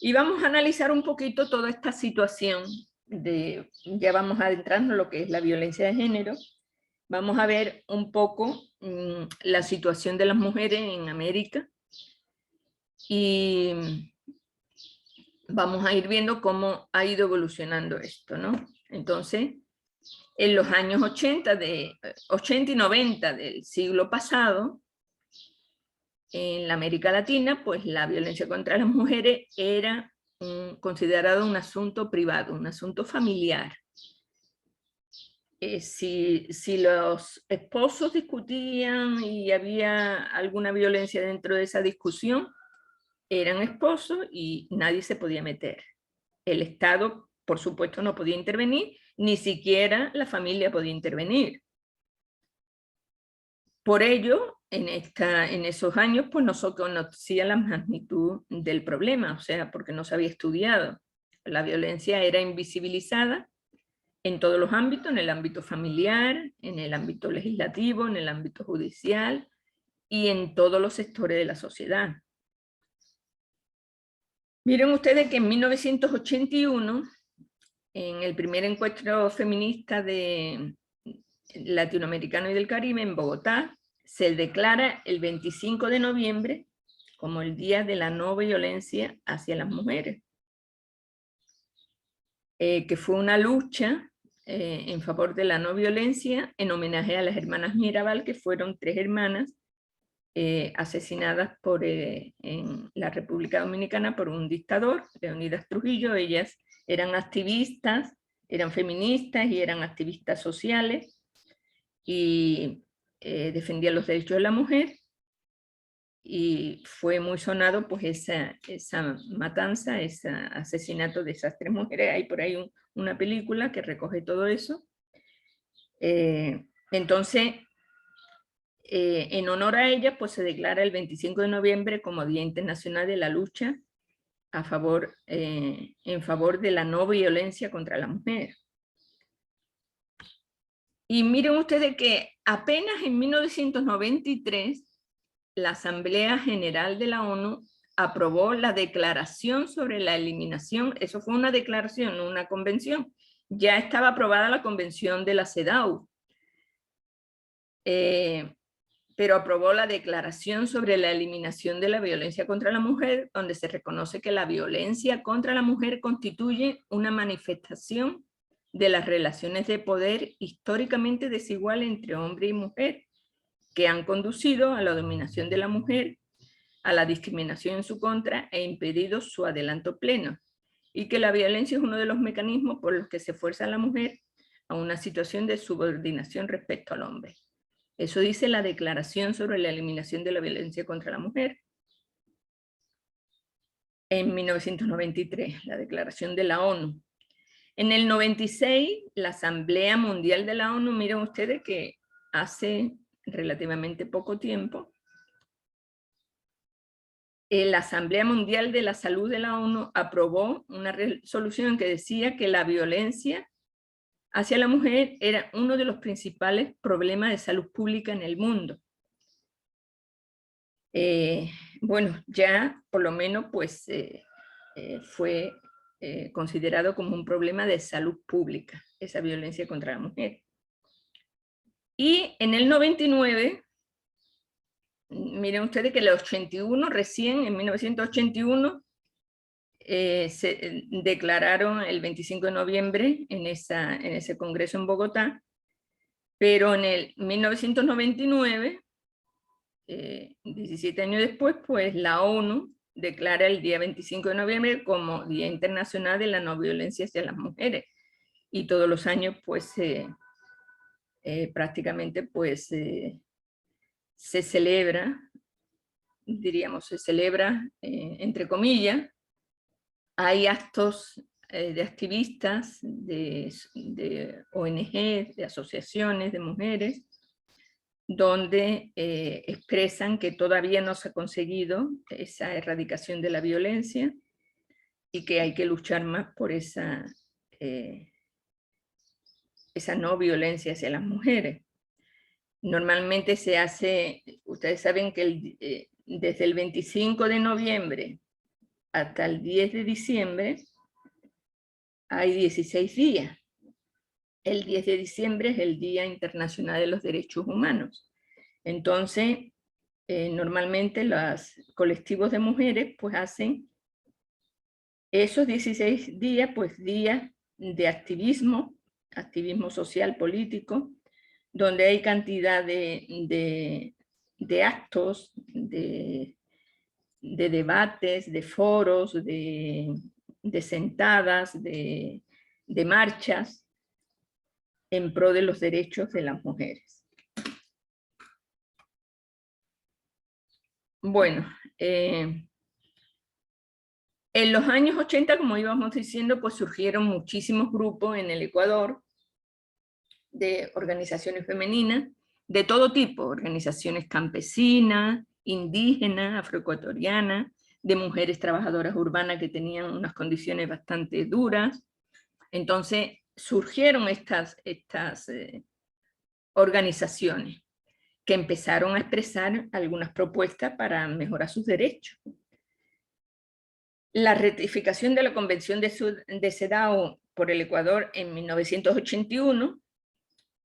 Y vamos a analizar un poquito toda esta situación ya vamos a adentrarnos en lo que es la violencia de género. Vamos a ver un poco la situación de las mujeres en América y vamos a ir viendo cómo ha ido evolucionando esto, ¿no? Entonces, en los años 80 y 90 del siglo pasado, en la América Latina, pues la violencia contra las mujeres era considerado un asunto privado, un asunto familiar. Si los esposos discutían y había alguna violencia dentro de esa discusión, eran esposos y nadie se podía meter. El Estado, por supuesto, no podía intervenir, ni siquiera la familia podía intervenir. Por ello, en esos años, pues no se conocía la magnitud del problema, o sea, porque no se había estudiado. La violencia era invisibilizada en todos los ámbitos: en el ámbito familiar, en el ámbito legislativo, en el ámbito judicial y en todos los sectores de la sociedad. Miren ustedes que en 1981, en el primer encuentro feminista latinoamericano y del Caribe en Bogotá, se declara el 25 de noviembre como el Día de la No Violencia hacia las Mujeres, que fue una lucha en favor de la no violencia en homenaje a las hermanas Mirabal, que fueron 3 hermanas asesinadas en la República Dominicana por un dictador, Leonidas Trujillo. Ellas eran activistas, eran feministas y eran activistas sociales y defendían los derechos de la mujer, y fue muy sonado pues esa matanza, ese asesinato de esas 3 mujeres. Hay por ahí una película que recoge todo eso. Entonces, en honor a ella, pues se declara el 25 de noviembre como Día Internacional de la Lucha en favor de la no violencia contra la mujer. Y miren ustedes que apenas en 1993 la Asamblea General de la ONU aprobó la Declaración sobre la Eliminación. Eso fue una declaración, no una convención. Ya estaba aprobada la Convención de la CEDAW, pero aprobó la Declaración sobre la Eliminación de la Violencia contra la Mujer, donde se reconoce que la violencia contra la mujer constituye una manifestación de las relaciones de poder históricamente desigual entre hombre y mujer, que han conducido a la dominación de la mujer, a la discriminación en su contra e impedido su adelanto pleno, y que la violencia es uno de los mecanismos por los que se fuerza a la mujer a una situación de subordinación respecto al hombre. Eso dice la Declaración sobre la Eliminación de la Violencia contra la Mujer en 1993, la Declaración de la ONU. En el 96, la Asamblea Mundial de la ONU, miren ustedes que hace relativamente poco tiempo, la Asamblea Mundial de la Salud de la ONU aprobó una resolución que decía que la violencia hacia la mujer era uno de los principales problemas de salud pública en el mundo. Bueno, ya por lo menos pues fue considerado como un problema de salud pública, esa violencia contra la mujer. Y en el 99, miren ustedes que en el 81, recién en 1981, se declararon el 25 de noviembre en ese congreso en Bogotá, pero en el 1999, 17 años después, pues la ONU declara el día 25 de noviembre como Día Internacional de la No Violencia hacia las Mujeres. Y todos los años, pues, prácticamente, pues, se celebra, diríamos, se celebra, entre comillas. Hay actos de activistas, de ONG, de asociaciones de mujeres, donde expresan que todavía no se ha conseguido esa erradicación de la violencia y que hay que luchar más por esa no violencia hacia las mujeres. Normalmente se hace, ustedes saben que desde el 25 de noviembre hasta el 10 de diciembre hay 16 días. El 10 de diciembre es el Día Internacional de los Derechos Humanos. Entonces, normalmente los colectivos de mujeres pues hacen esos 16 días, pues días de activismo social, político, donde hay cantidad de actos, de debates, de foros, de sentadas, de marchas en pro de los derechos de las mujeres. Bueno, en los años 80, como íbamos diciendo, pues surgieron muchísimos grupos en el Ecuador de organizaciones femeninas, de todo tipo, organizaciones campesinas, indígenas, afroecuatorianas, de mujeres trabajadoras urbanas que tenían unas condiciones bastante duras. Entonces surgieron estas organizaciones que empezaron a expresar algunas propuestas para mejorar sus derechos. La ratificación de la Convención de CEDAW por el Ecuador en 1981,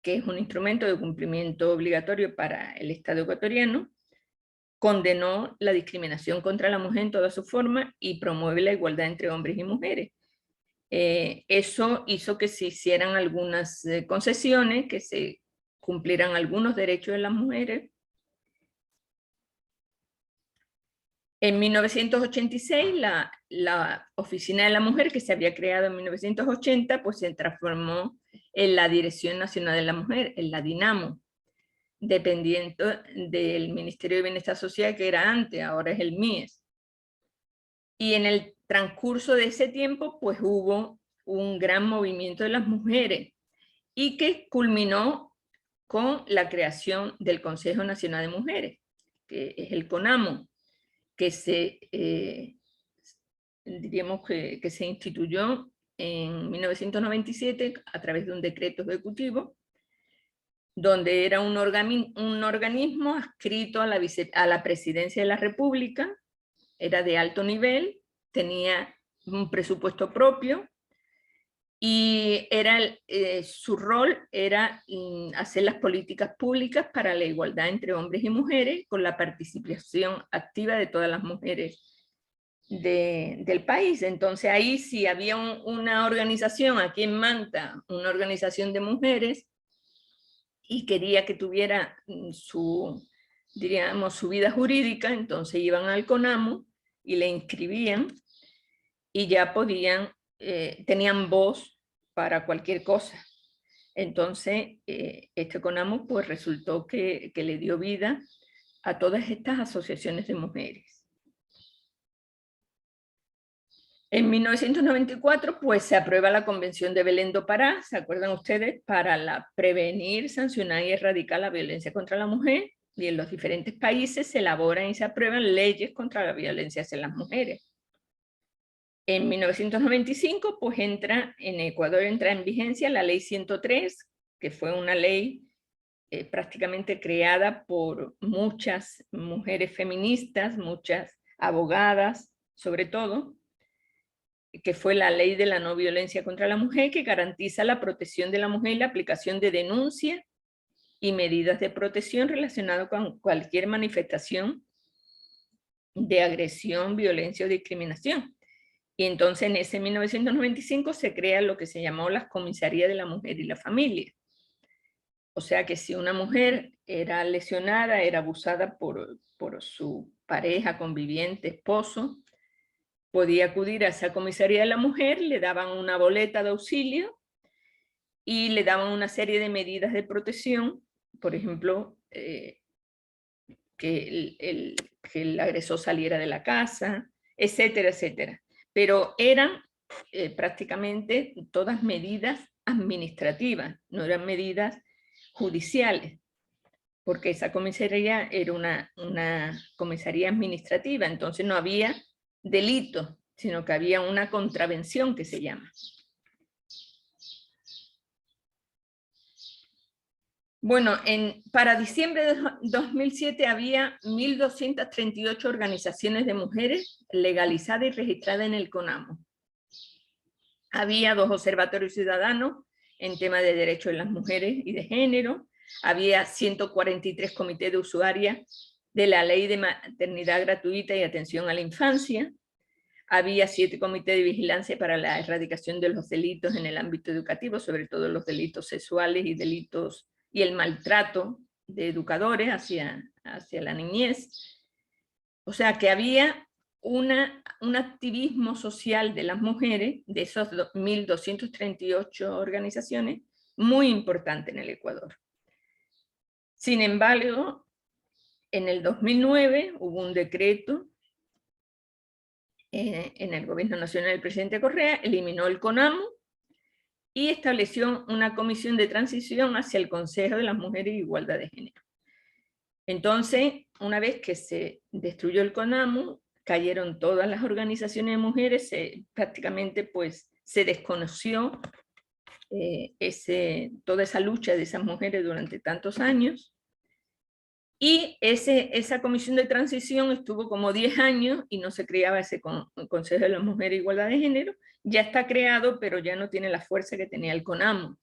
que es un instrumento de cumplimiento obligatorio para el Estado ecuatoriano, condenó la discriminación contra la mujer en toda su forma y promueve la igualdad entre hombres y mujeres. Eso hizo que se hicieran algunas concesiones, que se cumplieran algunos derechos de las mujeres. En 1986, la Oficina de la Mujer, que se había creado en 1980, pues se transformó en la Dirección Nacional de la Mujer, en la DINAMO, dependiendo del Ministerio de Bienestar Social, que era antes, ahora es el MIES. Y en el transcurso de ese tiempo, pues hubo un gran movimiento de las mujeres y que culminó con la creación del Consejo Nacional de Mujeres, que es el CONAMO, que diríamos que se instituyó en 1997 a través de un decreto ejecutivo, donde era un organismo adscrito a la Presidencia de la República, era de alto nivel, tenía un presupuesto propio, y su rol era hacer las políticas públicas para la igualdad entre hombres y mujeres, con la participación activa de todas las mujeres del país. Entonces ahí sí había una organización aquí en Manta, una organización de mujeres, y quería que tuviera diríamos, su vida jurídica, entonces iban al CONAMO y le inscribían, y ya tenían voz para cualquier cosa. Entonces, este CONAMO pues resultó que le dio vida a todas estas asociaciones de mujeres. En 1994 pues se aprueba la Convención de Belén do Pará, ¿se acuerdan ustedes? Para prevenir, sancionar y erradicar la violencia contra la mujer, y en los diferentes países se elaboran y se aprueban leyes contra la violencia hacia las mujeres. En 1995, pues en Ecuador entra en vigencia la Ley 103, que fue una ley prácticamente creada por muchas mujeres feministas, muchas abogadas, sobre todo, que fue la Ley de la No Violencia contra la Mujer, que garantiza la protección de la mujer y la aplicación de denuncia y medidas de protección relacionadas con cualquier manifestación de agresión, violencia o discriminación. Y entonces en ese 1995 se crea lo que se llamó las comisarías de la mujer y la familia. O sea que si una mujer era lesionada, era abusada por su pareja, conviviente, esposo, podía acudir a esa comisaría de la mujer, le daban una boleta de auxilio y le daban una serie de medidas de protección, por ejemplo, que el agresor saliera de la casa, etcétera, etcétera. Pero eran prácticamente todas medidas administrativas, no eran medidas judiciales, porque esa comisaría era una comisaría administrativa, entonces no había delito, sino que había una contravención que se llama. Bueno, para diciembre de 2007 había 1.238 organizaciones de mujeres legalizadas y registradas en el CONAMO. Había 2 observatorios ciudadanos en tema de derechos de las mujeres y de género. Había 143 comités de usuarias de la Ley de Maternidad Gratuita y Atención a la Infancia. Había 7 comités de vigilancia para la erradicación de los delitos en el ámbito educativo, sobre todo los delitos sexuales y delitos y el maltrato de educadores hacia la niñez. O sea que había un activismo social de las mujeres, de esos 1.238 organizaciones, muy importante en el Ecuador. Sin embargo, en el 2009 hubo un decreto en el gobierno nacional del presidente Correa, eliminó el CONAMO y estableció una comisión de transición hacia el Consejo de las Mujeres y Igualdad de Género. Entonces, una vez que se destruyó el CONAMO, cayeron todas las organizaciones de mujeres, prácticamente pues se desconoció toda esa lucha de esas mujeres durante tantos años. Y esa comisión de transición estuvo como 10 años y no se creaba ese Consejo de las Mujeres e Igualdad de Género. Ya está creado, pero ya no tiene la fuerza que tenía el CONAMO,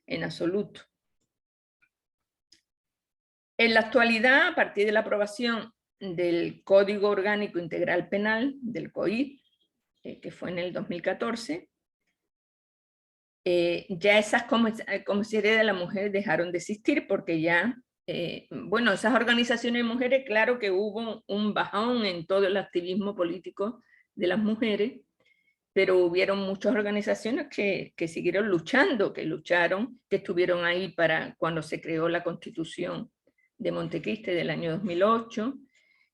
en absoluto. En la actualidad, a partir de la aprobación del Código Orgánico Integral Penal, del COIP, que fue en el 2014, ya esas comisarías de la mujer dejaron de existir porque ya, bueno, esas organizaciones de mujeres, claro que hubo un bajón en todo el activismo político de las mujeres, pero hubieron muchas organizaciones que siguieron luchando, que estuvieron ahí para cuando se creó la Constitución de Montecristi del año 2008,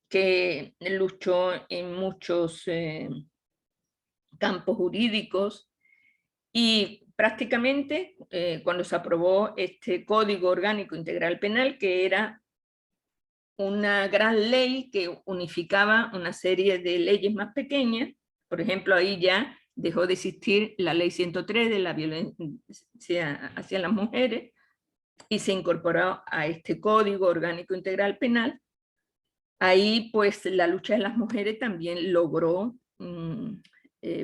que luchó en muchos campos jurídicos, y prácticamente cuando se aprobó este Código Orgánico Integral Penal, que era una gran ley que unificaba una serie de leyes más pequeñas, por ejemplo, ahí ya dejó de existir la ley 103 de la violencia hacia las mujeres y se incorporó a este Código Orgánico Integral Penal. Ahí pues la lucha de las mujeres también logró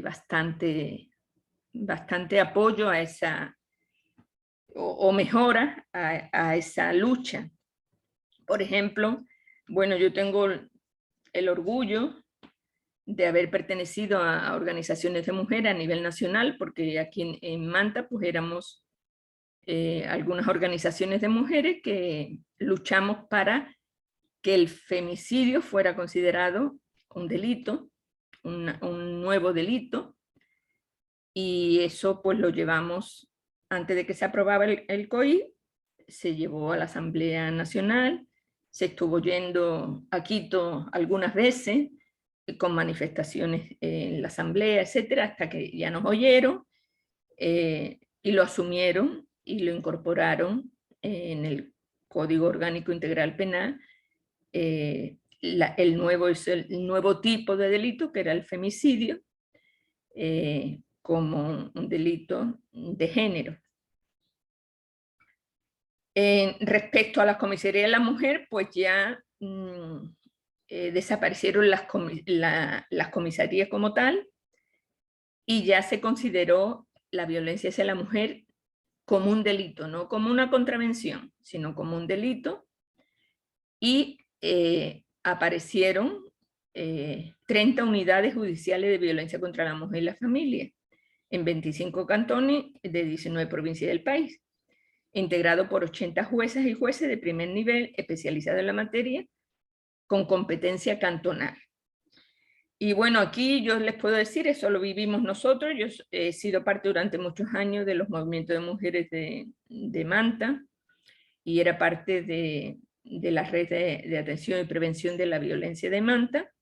bastante apoyo a esa, o mejora a esa lucha. Por ejemplo, bueno, yo tengo el orgullo de haber pertenecido a organizaciones de mujeres a nivel nacional, porque aquí en Manta pues éramos algunas organizaciones de mujeres que luchamos para que el femicidio fuera considerado un delito, un nuevo delito, y eso pues lo llevamos, antes de que se aprobaba el COI, se llevó a la Asamblea Nacional, se estuvo yendo a Quito algunas veces, con manifestaciones en la Asamblea, etcétera, hasta que ya nos oyeron, y lo asumieron y lo incorporaron en el Código Orgánico Integral Penal, el nuevo tipo de delito, que era el femicidio, como un delito de género. Respecto a las comisarías de la mujer, pues ya desaparecieron las comisarías como tal, y ya se consideró la violencia hacia la mujer como un delito, no como una contravención, sino como un delito, y aparecieron 30 unidades judiciales de violencia contra la mujer y la familia, en 25 cantones de 19 provincias del país, integrado por 80 juezas y jueces de primer nivel especializados en la materia, con competencia cantonal. Y bueno, aquí yo les puedo decir, eso lo vivimos nosotros. Yo he sido parte durante muchos años de los movimientos de mujeres de Manta, y era parte de la red de atención y prevención de la violencia de Manta,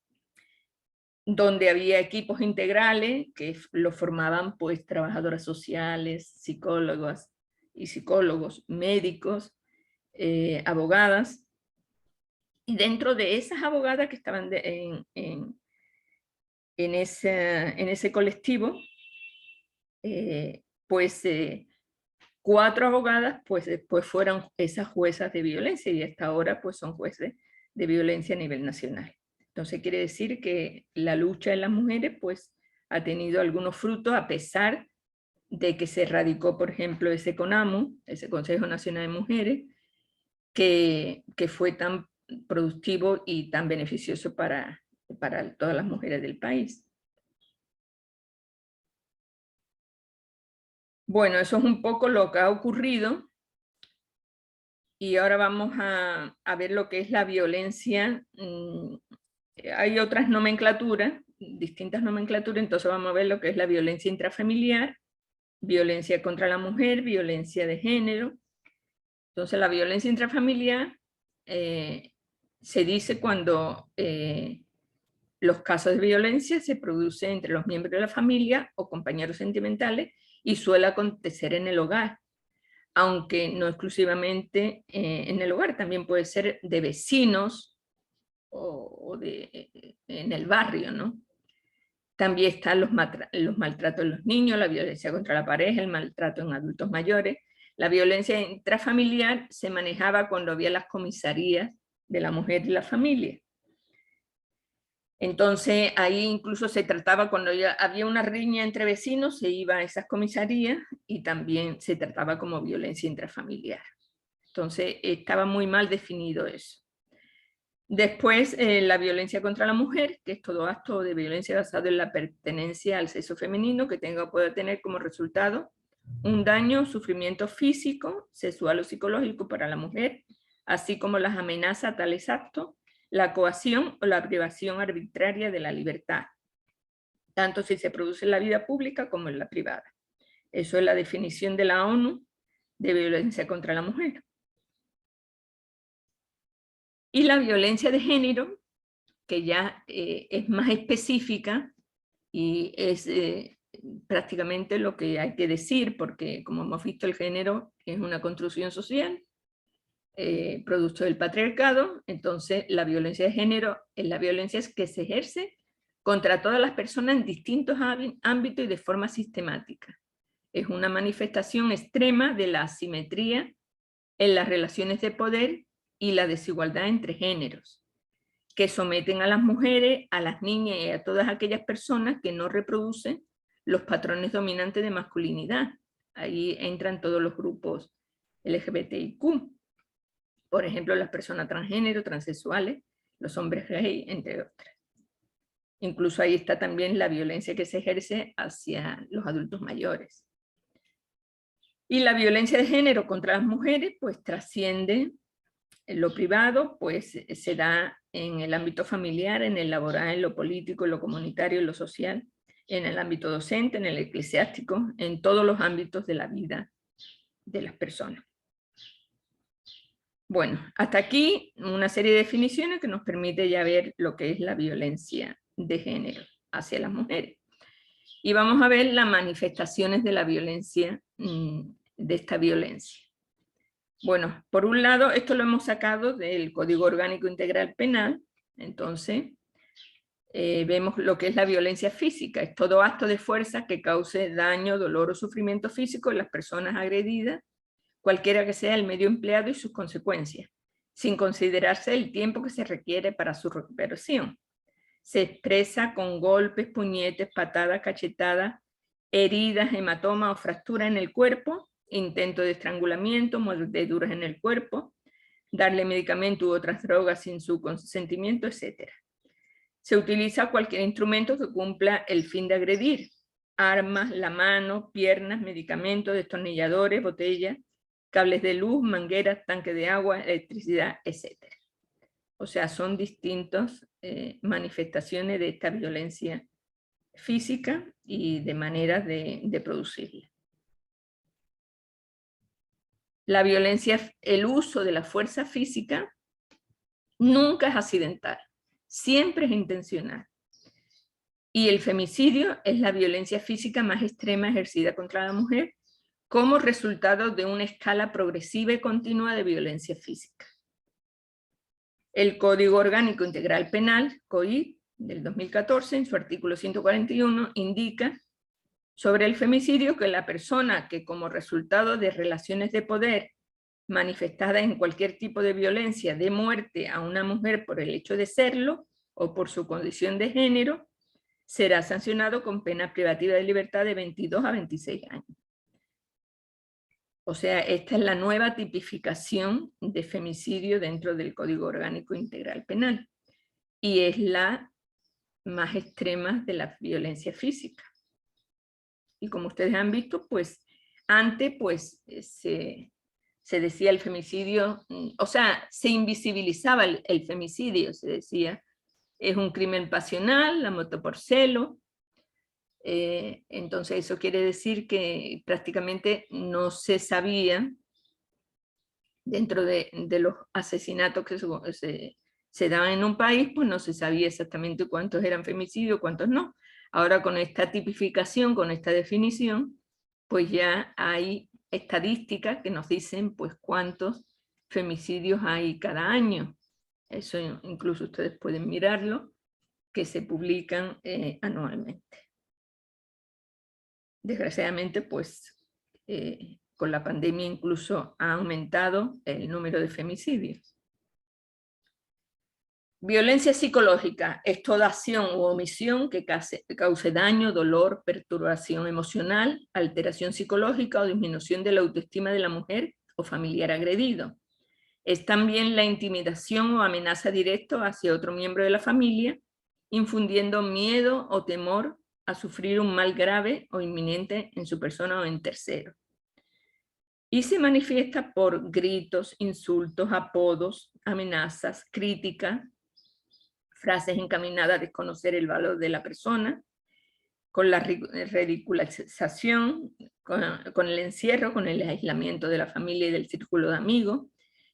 donde había equipos integrales que lo formaban pues trabajadoras sociales, psicólogas y psicólogos, médicos, abogadas. Y dentro de esas abogadas que estaban en ese colectivo, pues 4 abogadas pues después fueron esas juezas de violencia, y hasta ahora pues son jueces de violencia a nivel nacional. Entonces quiere decir que la lucha de las mujeres pues ha tenido algunos frutos, a pesar de que se radicó, por ejemplo, ese CONAMU, ese Consejo Nacional de Mujeres, que fue tan productivo y tan beneficioso para todas las mujeres del país. Bueno, eso es un poco lo que ha ocurrido, y ahora vamos a ver lo que es la violencia. Hay otras nomenclaturas, distintas nomenclaturas, entonces vamos a ver lo que es la violencia intrafamiliar, violencia contra la mujer, violencia de género. Entonces la violencia intrafamiliar se dice cuando los casos de violencia se producen entre los miembros de la familia o compañeros sentimentales, y suele acontecer en el hogar, aunque no exclusivamente en el hogar, también puede ser de vecinos o en el barrio, ¿no? También están los maltratos de los niños, la violencia contra la pareja, el maltrato en adultos mayores. La violencia intrafamiliar se manejaba cuando había las comisarías de la mujer y la familia. Entonces ahí incluso se trataba, cuando ya había una riña entre vecinos, se iba a esas comisarías, y también se trataba como violencia intrafamiliar. Entonces estaba muy mal definido eso. Después la violencia contra la mujer, que es todo acto de violencia basado en la pertenencia al sexo femenino que pueda tener como resultado un daño o sufrimiento físico, sexual o psicológico para la mujer, así como las amenazas a tales actos, la coacción o la privación arbitraria de la libertad, tanto si se produce en la vida pública como en la privada. Eso es la definición de la ONU de violencia contra la mujer. Y la violencia de género, que ya es más específica y es prácticamente lo que hay que decir, porque como hemos visto, el género es una construcción social, producto del patriarcado. Entonces la violencia de género es la violencia que se ejerce contra todas las personas en distintos ámbitos y de forma sistemática. Es una manifestación extrema de la asimetría en las relaciones de poder y la desigualdad entre géneros, que someten a las mujeres, a las niñas y a todas aquellas personas que no reproducen los patrones dominantes de masculinidad. Ahí entran todos los grupos LGBTIQ. Por ejemplo, las personas transgénero, transexuales, los hombres gay, entre otras. Incluso ahí está también la violencia que se ejerce hacia los adultos mayores. Y la violencia de género contra las mujeres pues trasciende lo privado, pues se da en el ámbito familiar, en el laboral, en lo político, en lo comunitario, en lo social, en el ámbito docente, en el eclesiástico, en todos los ámbitos de la vida de las personas. Bueno, hasta aquí una serie de definiciones que nos permite ya ver lo que es la violencia de género hacia las mujeres. Y vamos a ver las manifestaciones de la violencia, de esta violencia. Bueno, por un lado, esto lo hemos sacado del Código Orgánico Integral Penal. Entonces, vemos lo que es la violencia física. Es todo acto de fuerza que cause daño, dolor o sufrimiento físico en las personas agredidas, cualquiera que sea el medio empleado y sus consecuencias, sin considerarse el tiempo que se requiere para su recuperación. Se expresa con golpes, puñetes, patadas, cachetadas, heridas, hematomas o fracturas en el cuerpo, intento de estrangulamiento, mordeduras en el cuerpo, darle medicamento u otras drogas sin su consentimiento, etc. Se utiliza cualquier instrumento que cumpla el fin de agredir. Armas, la mano, piernas, medicamentos, destornilladores, botellas, cables de luz, mangueras, tanques de agua, electricidad, etc. O sea, son distintas manifestaciones de esta violencia física y de maneras de producirla. La violencia, el uso de la fuerza física nunca es accidental, siempre es intencional. Y el femicidio es la violencia física más extrema ejercida contra la mujer como resultado de una escala progresiva y continua de violencia física. El Código Orgánico Integral Penal, COIP, del 2014, en su artículo 141, indica sobre el femicidio que la persona que como resultado de relaciones de poder manifestadas en cualquier tipo de violencia dé muerte a una mujer por el hecho de serlo o por su condición de género, será sancionado con pena privativa de libertad de 22 a 26 años. O sea, esta es la nueva tipificación de femicidio dentro del Código Orgánico Integral Penal. Y es la más extrema de la violencia física. Y como ustedes han visto, pues antes pues, se decía el femicidio, o sea, se invisibilizaba el femicidio, se decía, es un crimen pasional, la mató por celo. Entonces eso quiere decir que prácticamente no se sabía, dentro de los asesinatos que se daban en un país, pues no se sabía exactamente cuántos eran femicidios, cuántos no. Ahora con esta tipificación, con esta definición, pues ya hay estadísticas que nos dicen pues cuántos femicidios hay cada año. Eso incluso ustedes pueden mirarlo, que se publican anualmente. Desgraciadamente, pues con la pandemia incluso ha aumentado el número de femicidios. Violencia psicológica es toda acción u omisión que cause daño, dolor, perturbación emocional, alteración psicológica o disminución de la autoestima de la mujer o familiar agredido. Es también la intimidación o amenaza directa hacia otro miembro de la familia, infundiendo miedo o temor a sufrir un mal grave o inminente en su persona o en tercero. Y se manifiesta por gritos, insultos, apodos, amenazas, críticas, frases encaminadas a desconocer el valor de la persona, con la ridiculización, con el encierro, con el aislamiento de la familia y del círculo de amigos,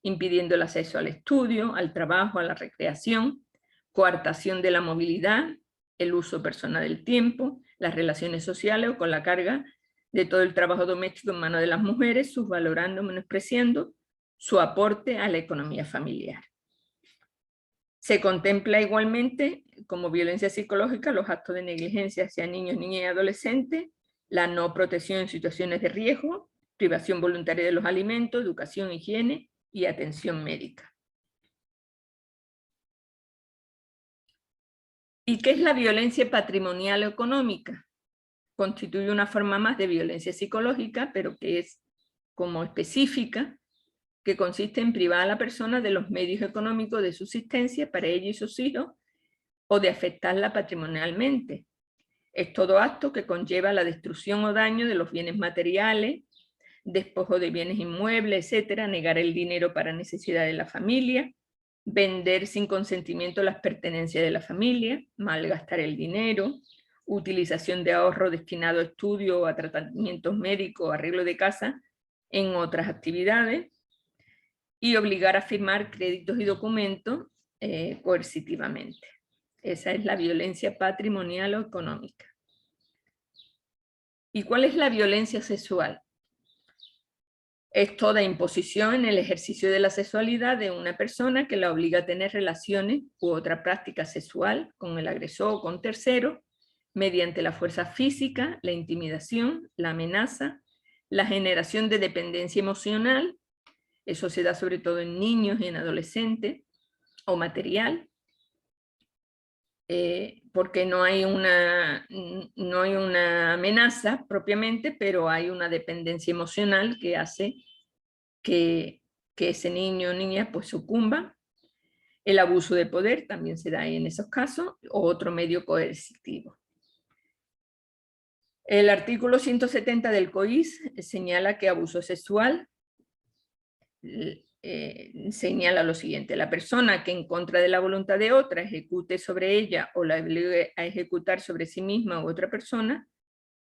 impidiendo el acceso al estudio, al trabajo, a la recreación, coartación de la movilidad, el uso personal del tiempo, las relaciones sociales o con la carga de todo el trabajo doméstico en manos de las mujeres, subvalorando, menospreciando su aporte a la economía familiar. Se contempla igualmente como violencia psicológica los actos de negligencia hacia niños, niñas y adolescentes, la no protección en situaciones de riesgo, privación voluntaria de los alimentos, educación, higiene y atención médica. ¿Y qué es la violencia patrimonial o económica? Constituye una forma más de violencia psicológica, pero que es como específica, que consiste en privar a la persona de los medios económicos de subsistencia para ella y sus hijos, o de afectarla patrimonialmente. Es todo acto que conlleva la destrucción o daño de los bienes materiales, despojo de bienes inmuebles, etc., negar el dinero para necesidades de la familia, vender sin consentimiento las pertenencias de la familia, malgastar el dinero, utilización de ahorro destinado a estudio o a tratamientos médicos o arreglo de casa en otras actividades, y obligar a firmar créditos y documentos coercitivamente. Esa es la violencia patrimonial o económica. ¿Y cuál es la violencia sexual? Es toda imposición en el ejercicio de la sexualidad de una persona que la obliga a tener relaciones u otra práctica sexual con el agresor o con tercero, mediante la fuerza física, la intimidación, la amenaza, la generación de dependencia emocional. Eso se da sobre todo en niños y en adolescentes, o material, porque no hay una amenaza propiamente, pero hay una dependencia emocional que hace que ese niño o niña pues sucumba. El abuso de poder también se da en esos casos, o otro medio coercitivo. El artículo 170 del COIS señala que abuso sexual señala lo siguiente: la persona que en contra de la voluntad de otra ejecute sobre ella o la obligue a ejecutar sobre sí misma u otra persona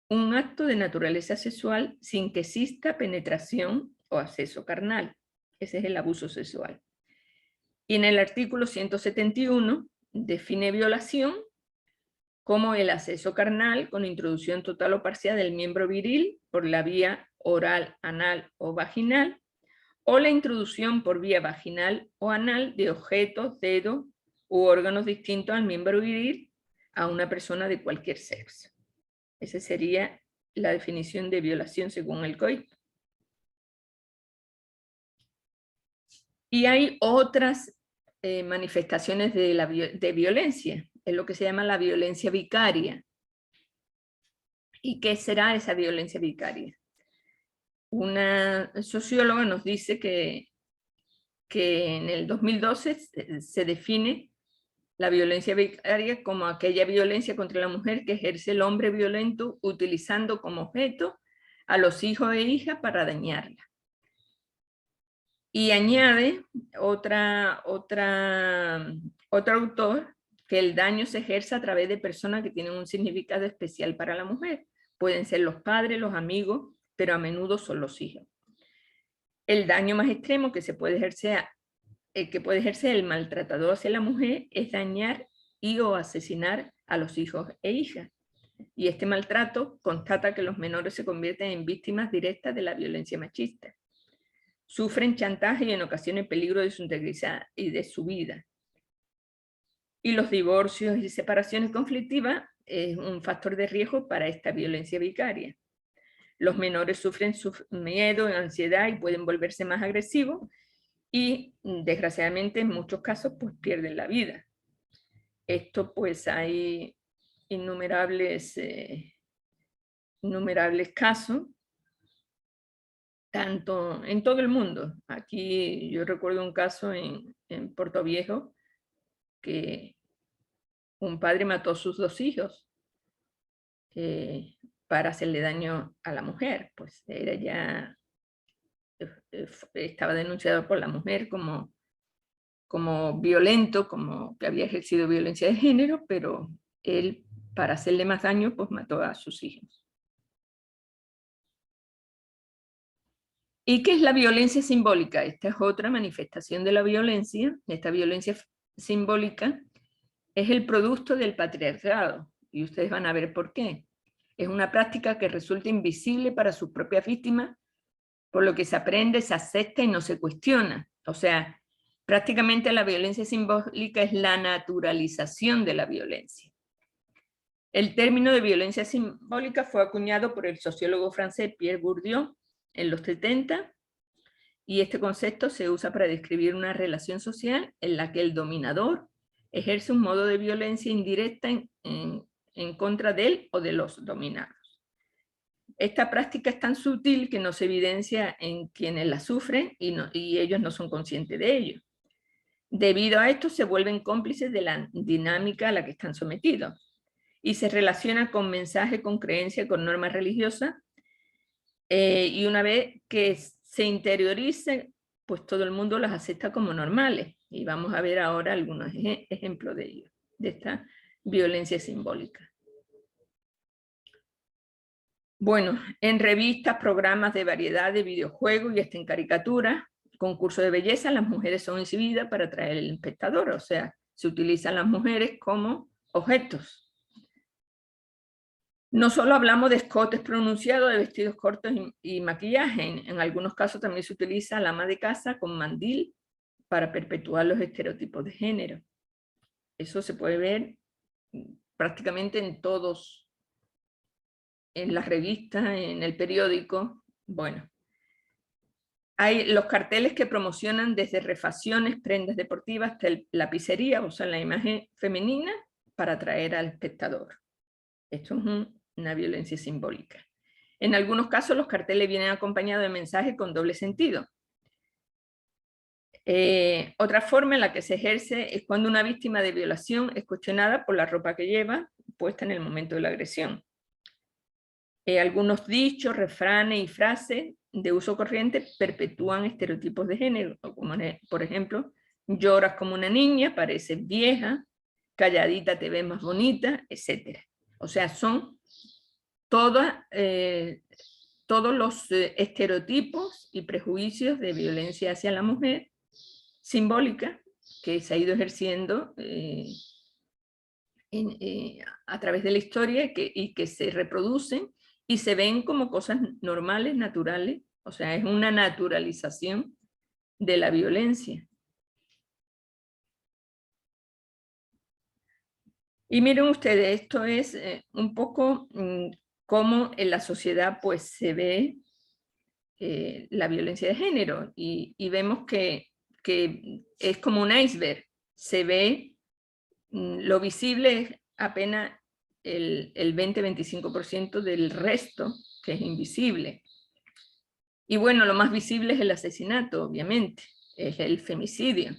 un acto de naturaleza sexual sin que exista penetración o acceso carnal. Ese es el abuso sexual. Y en el artículo 171 define violación como el acceso carnal con introducción total o parcial del miembro viril por la vía oral, anal o vaginal, o la introducción por vía vaginal o anal de objetos, dedos u órganos distintos al miembro viril a una persona de cualquier sexo. Esa sería la definición de violación según el COIP. Y hay otras manifestaciones de violencia, es lo que se llama la violencia vicaria. ¿Y qué será esa violencia vicaria? Una socióloga nos dice que en el 2012 se define la violencia vicaria como aquella violencia contra la mujer que ejerce el hombre violento utilizando como objeto a los hijos e hijas para dañarla. Y añade otro autor que el daño se ejerce a través de personas que tienen un significado especial para la mujer. Pueden ser los padres, los amigos, pero a menudo son los hijos. El daño más extremo que puede ejercer el maltratador hacia la mujer es dañar y o asesinar a los hijos e hijas. Y este maltrato constata que los menores se convierten en víctimas directas de la violencia machista. Sufren chantaje y en ocasiones peligro de su integridad y de su vida. Y los divorcios y separaciones conflictivas es un factor de riesgo para esta violencia vicaria. Los menores sufren miedo, ansiedad y pueden volverse más agresivos y desgraciadamente en muchos casos pues pierden la vida. Esto pues hay innumerables casos, tanto en todo el mundo. Aquí yo recuerdo un caso en Puerto Viejo que un padre mató a sus 2 hijos para hacerle daño a la mujer. Pues estaba denunciado por la mujer como violento, como que había ejercido violencia de género, pero él, para hacerle más daño, pues mató a sus hijos. ¿Y qué es la violencia simbólica? Esta es otra manifestación de la violencia. Esta violencia simbólica es el producto del patriarcado, y ustedes van a ver por qué. Es una práctica que resulta invisible para sus propias víctimas, por lo que se aprende, se acepta y no se cuestiona. O sea, prácticamente la violencia simbólica es la naturalización de la violencia. El término de violencia simbólica fue acuñado por el sociólogo francés Pierre Bourdieu en los 70, y este concepto se usa para describir una relación social en la que el dominador ejerce un modo de violencia indirecta en contra de él o de los dominados. Esta práctica es tan sutil que no se evidencia en quienes la sufren y ellos no son conscientes de ello. Debido a esto se vuelven cómplices de la dinámica a la que están sometidos y se relaciona con mensajes, con creencias, con normas religiosas, y una vez que se interioricen, pues todo el mundo las acepta como normales. Y vamos a ver ahora algunos ejemplos de ello, de esta violencia simbólica. Bueno, en revistas, programas de variedad de videojuegos y hasta en caricaturas, concursos de belleza, las mujeres son exhibidas para atraer al espectador, o sea, se utilizan las mujeres como objetos. No solo hablamos de escotes pronunciados, de vestidos cortos y maquillaje, en algunos casos también se utiliza la ama de casa con mandil para perpetuar los estereotipos de género. Eso se puede ver prácticamente en todos, en las revistas, en el periódico. Bueno, hay los carteles que promocionan desde refacciones, prendas deportivas, hasta lapicería, usan la imagen femenina para atraer al espectador. Esto es una violencia simbólica. En algunos casos los carteles vienen acompañados de mensajes con doble sentido. Otra forma en la que se ejerce es cuando una víctima de violación es cuestionada por la ropa que lleva puesta en el momento de la agresión. Algunos dichos, refranes y frases de uso corriente perpetúan estereotipos de género, como por ejemplo, lloras como una niña, pareces vieja, calladita te ves más bonita, etc. O sea, son todos los estereotipos y prejuicios de violencia hacia la mujer simbólica que se ha ido ejerciendo a través de la historia y que se reproducen y se ven como cosas normales, naturales, o sea, es una naturalización de la violencia. Y miren ustedes, esto es un poco cómo en la sociedad pues se ve la violencia de género y vemos que es como un iceberg, se ve, lo visible es apenas el 20-25% del resto, que es invisible. Y bueno, lo más visible es el asesinato, obviamente, es el femicidio.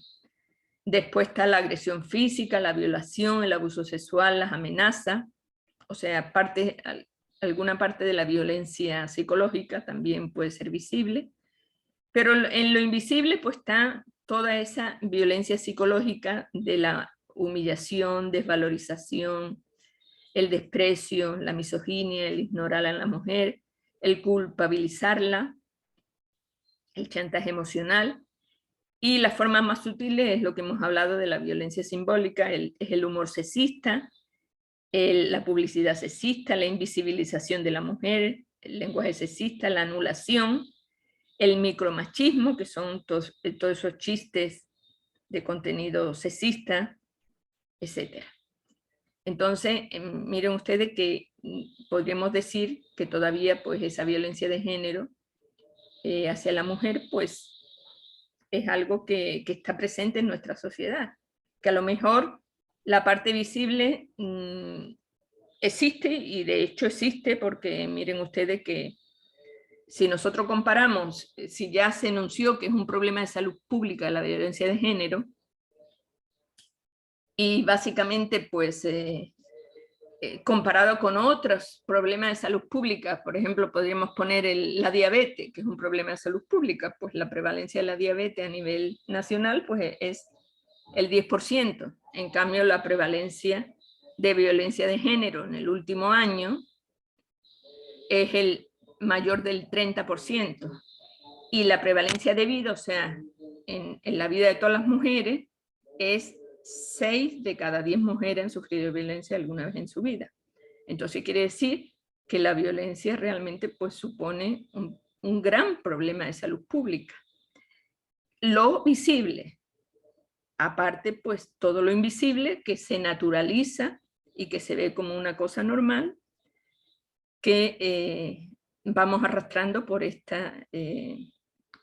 Después está la agresión física, la violación, el abuso sexual, las amenazas, o sea, alguna parte de la violencia psicológica también puede ser visible. Pero en lo invisible pues está toda esa violencia psicológica de la humillación, desvalorización, el desprecio, la misoginia, el ignorar a la mujer, el culpabilizarla, el chantaje emocional. Y la forma más sutil es lo que hemos hablado de la violencia simbólica, es el humor sexista, la publicidad sexista, la invisibilización de la mujer, el lenguaje sexista, la anulación, el micromachismo, que son todos esos chistes de contenido sexista, etc. Entonces, miren ustedes que podríamos decir que todavía pues, esa violencia de género hacia la mujer pues, es algo que está presente en nuestra sociedad, que a lo mejor la parte visible existe, y de hecho existe porque miren ustedes que si nosotros comparamos, si ya se anunció que es un problema de salud pública la violencia de género, y básicamente pues comparado con otros problemas de salud pública, por ejemplo podríamos poner la diabetes, que es un problema de salud pública, pues la prevalencia de la diabetes a nivel nacional pues es el 10%, en cambio la prevalencia de violencia de género en el último año es el mayor del 30%, y la prevalencia de vida, o sea, en la vida de todas las mujeres, es 6 de cada 10 mujeres han sufrido violencia alguna vez en su vida. Entonces quiere decir que la violencia realmente pues, supone un gran problema de salud pública. Lo visible, aparte pues todo lo invisible que se naturaliza y que se ve como una cosa normal, que vamos arrastrando por esta,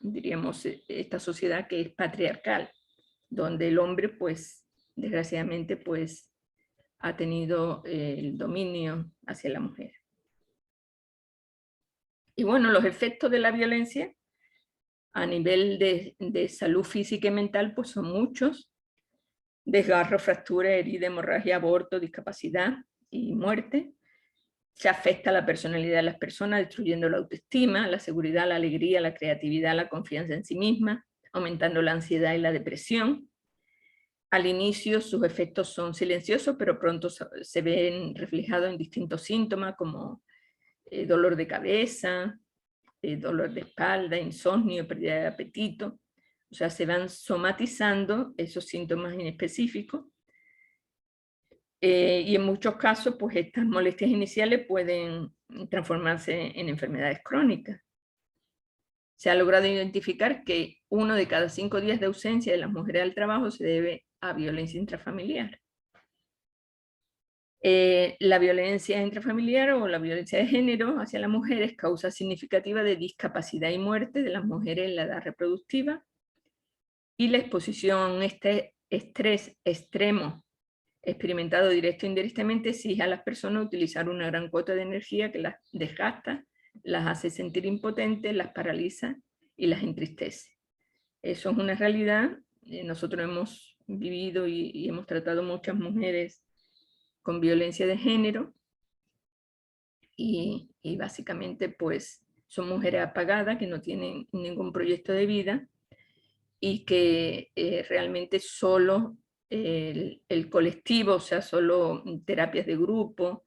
diríamos, esta sociedad que es patriarcal, donde el hombre, pues, desgraciadamente, pues, ha tenido el dominio hacia la mujer. Y bueno, los efectos de la violencia a nivel de salud física y mental, pues son muchos: desgarro, fractura, herida, hemorragia, aborto, discapacidad y muerte. Se afecta a la personalidad de las personas, destruyendo la autoestima, la seguridad, la alegría, la creatividad, la confianza en sí misma, aumentando la ansiedad y la depresión. Al inicio sus efectos son silenciosos, pero pronto se ven reflejados en distintos síntomas como dolor de cabeza, dolor de espalda, insomnio, pérdida de apetito. O sea, se van somatizando esos síntomas en específico. Y en muchos casos, pues estas molestias iniciales pueden transformarse en enfermedades crónicas. Se ha logrado identificar que 1 de cada 5 días de ausencia de las mujeres al trabajo se debe a violencia intrafamiliar. La violencia intrafamiliar o la violencia de género hacia las mujeres es causa significativa de discapacidad y muerte de las mujeres en la edad reproductiva, y la exposición a este estrés extremo experimentado directo e indirectamente exige a las personas utilizar una gran cuota de energía que las desgasta, las hace sentir impotentes, las paraliza y las entristece. Eso es una realidad. Nosotros hemos vivido y hemos tratado muchas mujeres con violencia de género y básicamente pues son mujeres apagadas que no tienen ningún proyecto de vida y que realmente solo el colectivo, o sea, solo terapias de grupo.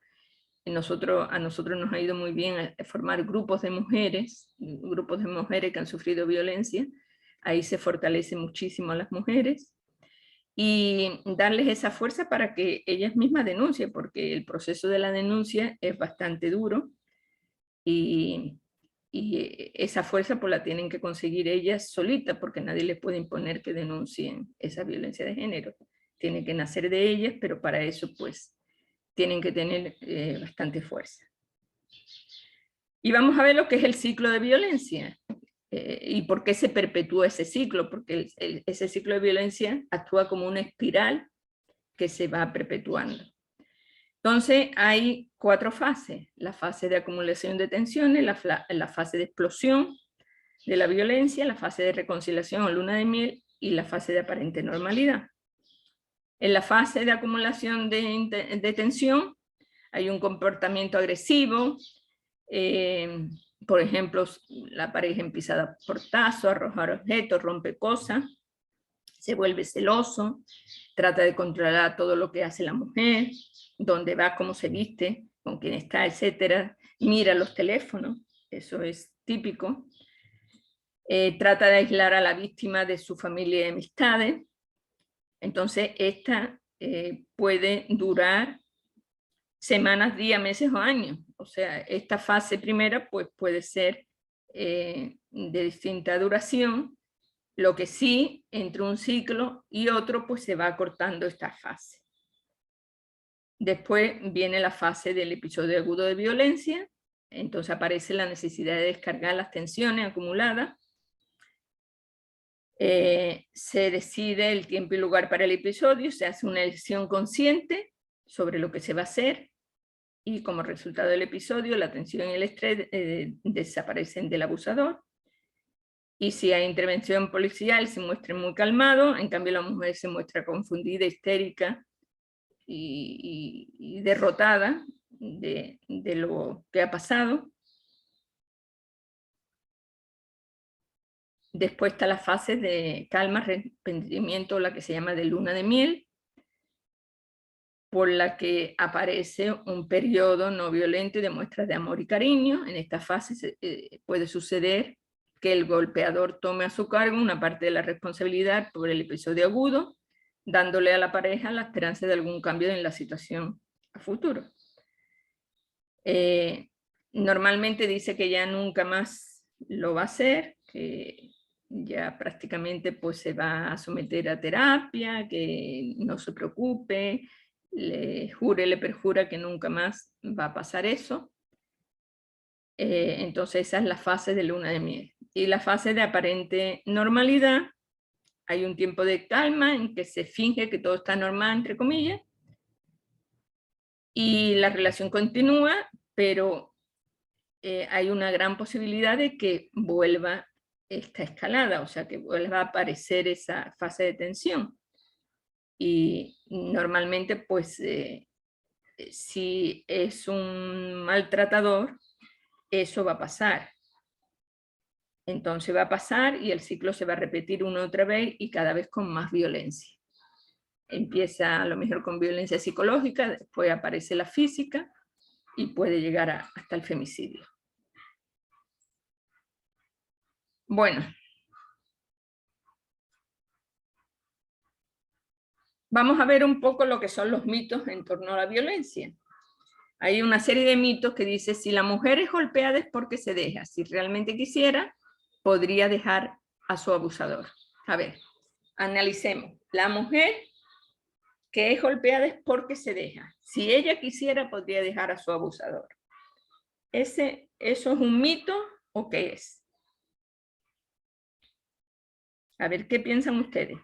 A nosotros nos ha ido muy bien a formar grupos de mujeres que han sufrido violencia. Ahí se fortalece muchísimo a las mujeres y darles esa fuerza para que ellas mismas denuncien, porque el proceso de la denuncia es bastante duro y esa fuerza pues la tienen que conseguir ellas solitas, porque nadie les puede imponer que denuncien esa violencia de género. Tiene que nacer de ellas, pero para eso pues tienen que tener bastante fuerza. Y vamos a ver lo que es el ciclo de violencia y por qué se perpetúa ese ciclo, porque ese ciclo de violencia actúa como una espiral que se va perpetuando. Entonces hay 4 fases: la fase de acumulación de tensiones, la fase de explosión de la violencia, la fase de reconciliación o luna de miel y la fase de aparente normalidad. En la fase de acumulación de tensión hay un comportamiento agresivo, por ejemplo, la pareja empieza a dar portazos, a arrojar objetos, rompe cosas, se vuelve celoso, trata de controlar todo lo que hace la mujer, dónde va, cómo se viste, con quién está, etcétera, mira los teléfonos, eso es típico. Trata de aislar a la víctima de su familia y amistades. Entonces, esta puede durar semanas, días, meses o años. O sea, esta fase primera pues, puede ser de distinta duración, lo que sí, entre un ciclo y otro, pues se va acortando esta fase. Después viene la fase del episodio agudo de violencia, entonces aparece la necesidad de descargar las tensiones acumuladas. Se decide el tiempo y lugar para el episodio, se hace una elección consciente sobre lo que se va a hacer y como resultado del episodio la tensión y el estrés desaparecen del abusador. Y si hay intervención policial se muestra muy calmado, en cambio la mujer se muestra confundida, histérica y derrotada de lo que ha pasado. Después está la fase de calma, arrepentimiento, la que se llama de luna de miel, por la que aparece un periodo no violento y de muestras de amor y cariño. En esta fase puede suceder que el golpeador tome a su cargo una parte de la responsabilidad por el episodio agudo, dándole a la pareja la esperanza de algún cambio en la situación a futuro. Normalmente dice que ya nunca más lo va a hacer, que ya prácticamente pues se va a someter a terapia, que no se preocupe, le perjura que nunca más va a pasar eso. Entonces esa es la fase de luna de miel. Y la fase de aparente normalidad, hay un tiempo de calma en que se finge que todo está normal, entre comillas, y la relación continúa, pero hay una gran posibilidad de que vuelva esta escalada, o sea, que vuelva a aparecer esa fase de tensión. Y normalmente, pues, si es un maltratador, eso va a pasar. Entonces va a pasar y el ciclo se va a repetir una y otra vez y cada vez con más violencia. Empieza a lo mejor con violencia psicológica, después aparece la física y puede llegar hasta el femicidio. Bueno. Vamos a ver un poco lo que son los mitos en torno a la violencia. Hay una serie de mitos que dice, si la mujer es golpeada es porque se deja. Si realmente quisiera, podría dejar a su abusador. A ver, analicemos. La mujer que es golpeada es porque se deja. Si ella quisiera, podría dejar a su abusador. ¿Eso es un mito o qué es? A ver, ¿qué piensan ustedes?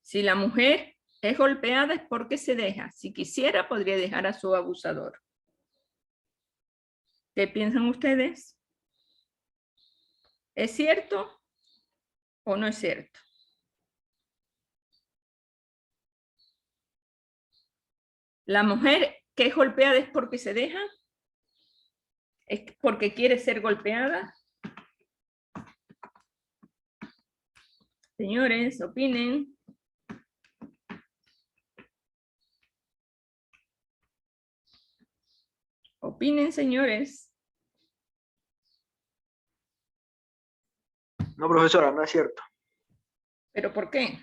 Si la mujer es golpeada es porque se deja. Si quisiera, podría dejar a su abusador. ¿Qué piensan ustedes? ¿Es cierto o no es cierto? La mujer que es golpeada es porque se deja, es porque quiere ser golpeada. Señores, opinen. Opinen, señores. No, profesora, no es cierto. ¿Pero por qué?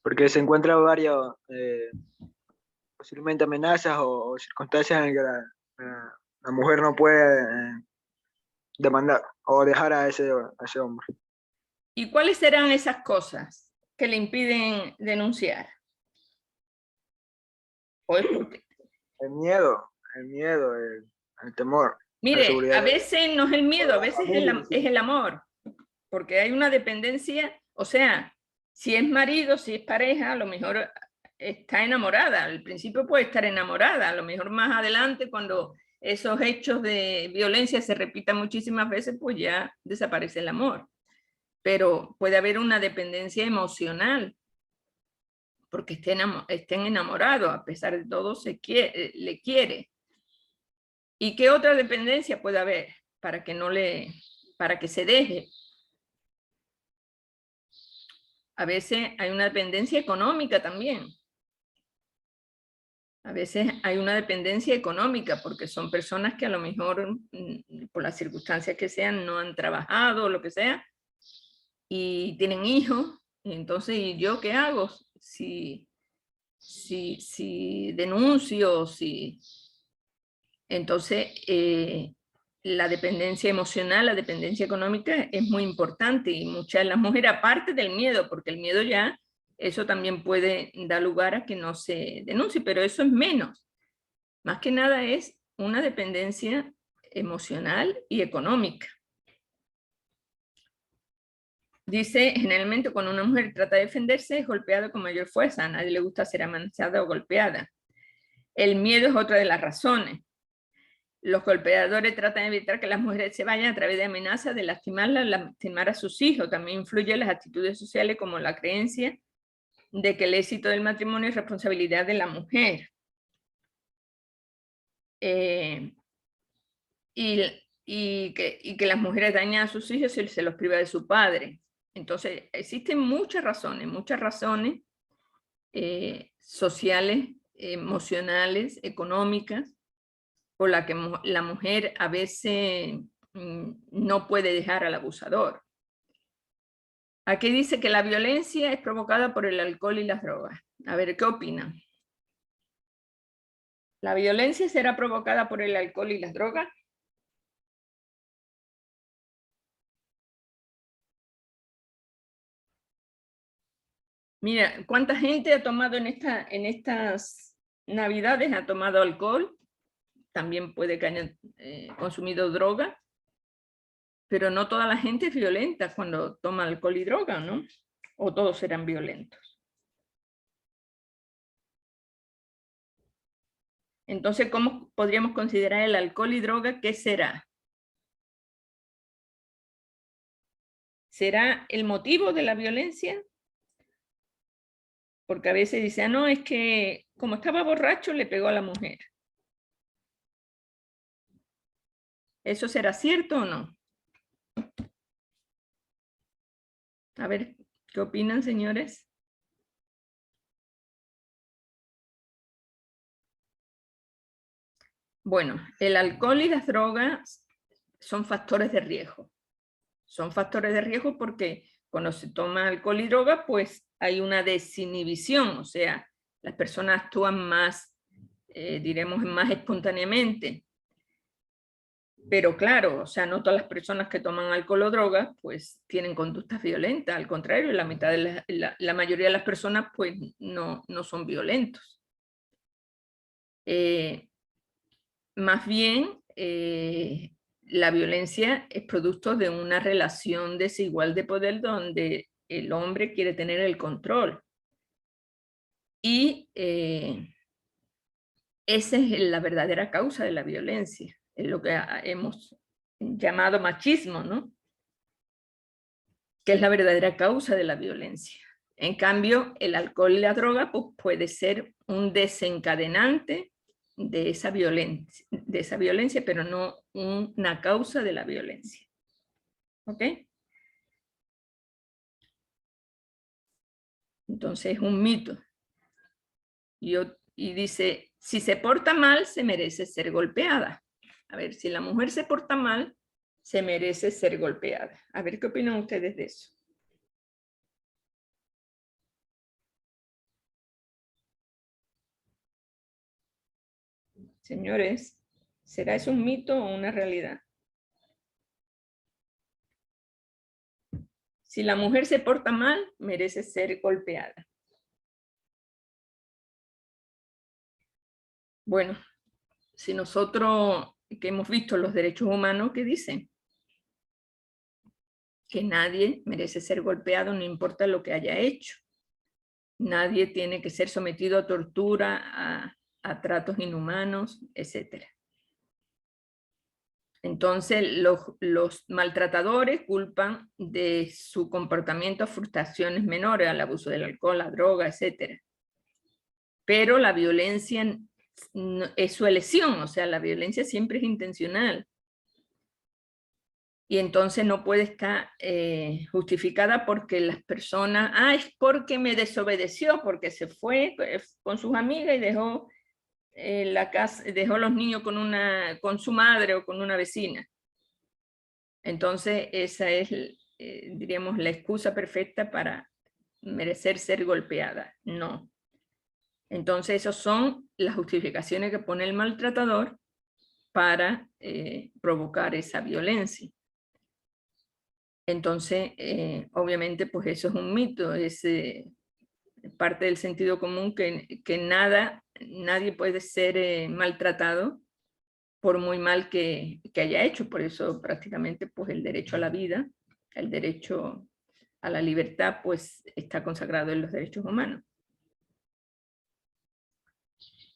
Porque se encuentran varias, posiblemente amenazas o circunstancias en que la mujer no puede demandar o dejar a ese hombre. ¿Y cuáles serán esas cosas que le impiden denunciar? ¿O es porque... El miedo, el temor. Mire, seguridad a veces no es el miedo, a veces es el amor, porque hay una dependencia, o sea, si es marido, si es pareja, a lo mejor está enamorada, al principio puede estar enamorada, a lo mejor más adelante cuando esos hechos de violencia se repitan muchísimas veces, pues ya desaparece el amor. Pero puede haber una dependencia emocional, porque estén enamorados, a pesar de todo le quiere. ¿Y qué otra dependencia puede haber para que se deje? A veces hay una dependencia económica también. A veces hay una dependencia económica porque son personas que a lo mejor, por las circunstancias que sean, no han trabajado o lo que sea, y tienen hijos. Y entonces, ¿y yo qué hago? Si denuncio, entonces la dependencia emocional, la dependencia económica es muy importante, y muchas de las mujeres, aparte del miedo, porque el miedo ya, eso también puede dar lugar a que no se denuncie, pero eso es menos. Más que nada es una dependencia emocional y económica. Dice, generalmente cuando una mujer trata de defenderse es golpeada con mayor fuerza, a nadie le gusta ser amenazada o golpeada. El miedo es otra de las razones. Los golpeadores tratan de evitar que las mujeres se vayan a través de amenazas de lastimarlas, lastimar a sus hijos. También influyen las actitudes sociales como la creencia de que el éxito del matrimonio es responsabilidad de la mujer. Y que las mujeres dañan a sus hijos y se los priva de su padre. Entonces, existen muchas razones sociales, emocionales, económicas, por la que la mujer a veces no puede dejar al abusador. Aquí dice que la violencia es provocada por el alcohol y las drogas. A ver, ¿qué opinan? ¿La violencia será provocada por el alcohol y las drogas? Mira, ¿cuánta gente ha tomado en estas Navidades, ha tomado alcohol? También puede que hayan consumido droga, pero no toda la gente es violenta cuando toma alcohol y droga, ¿no? O todos serán violentos. Entonces, ¿cómo podríamos considerar el alcohol y droga? ¿Qué será? ¿Será el motivo de la violencia? Porque a veces dice, no, es que como estaba borracho le pegó a la mujer. ¿Eso será cierto o no? A ver, ¿qué opinan, señores? Bueno, el alcohol y las drogas son factores de riesgo. Son factores de riesgo porque cuando se toma alcohol y droga, pues hay una desinhibición, o sea, las personas actúan más, diremos, más espontáneamente. Pero claro, o sea, no todas las personas que toman alcohol o drogas, pues tienen conductas violentas. Al contrario, la mitad de la mayoría de las personas, pues no son violentos. Más bien, la violencia es producto de una relación desigual de poder donde el hombre quiere tener el control. Y esa es la verdadera causa de la violencia, es lo que hemos llamado machismo, ¿no? que es la verdadera causa de la violencia. En cambio, el alcohol y la droga pues, puede ser un desencadenante de esa violencia, pero no una causa de la violencia. ¿Ok? Entonces es un mito. Y dice, si se porta mal, se merece ser golpeada. A ver, si la mujer se porta mal, se merece ser golpeada. A ver, ¿qué opinan ustedes de eso? Señores, ¿será eso un mito o una realidad? Si la mujer se porta mal, merece ser golpeada. Bueno, si nosotros que hemos visto los derechos humanos, ¿qué dicen? Que nadie merece ser golpeado, no importa lo que haya hecho. Nadie tiene que ser sometido a tortura, a tratos inhumanos, etc. Entonces, los maltratadores culpan de su comportamiento a frustraciones menores, al abuso del alcohol, la droga, etc. Pero la violencia es su elección, o sea, la violencia siempre es intencional. Y entonces no puede estar justificada porque las personas, es porque me desobedeció, porque se fue con sus amigas y dejó la casa, dejó los niños con su madre o con una vecina. Entonces esa es, diríamos, la excusa perfecta para merecer ser golpeada. No. Entonces esas son las justificaciones que pone el maltratador para provocar esa violencia. Entonces, obviamente, pues eso es un mito, es parte del sentido común que nadie puede ser maltratado por muy mal que haya hecho. Por eso prácticamente pues el derecho a la vida, el derecho a la libertad, pues está consagrado en los derechos humanos.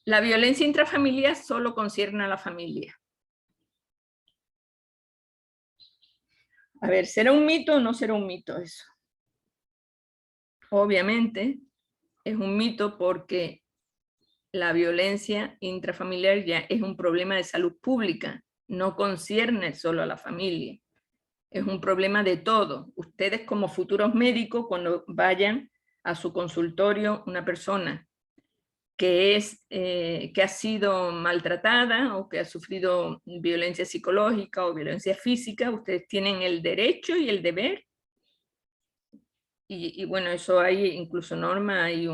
La violencia intrafamiliar solo concierne a la familia. A ver, ¿será un mito o no será un mito eso? Obviamente es un mito porque la violencia intrafamiliar ya es un problema de salud pública, no concierne solo a la familia. Es un problema de todo. Ustedes como futuros médicos, cuando vayan a su consultorio una persona que ha sido maltratada o que ha sufrido violencia psicológica o violencia física, ustedes tienen el derecho y el deber. Y bueno, eso hay incluso norma, hay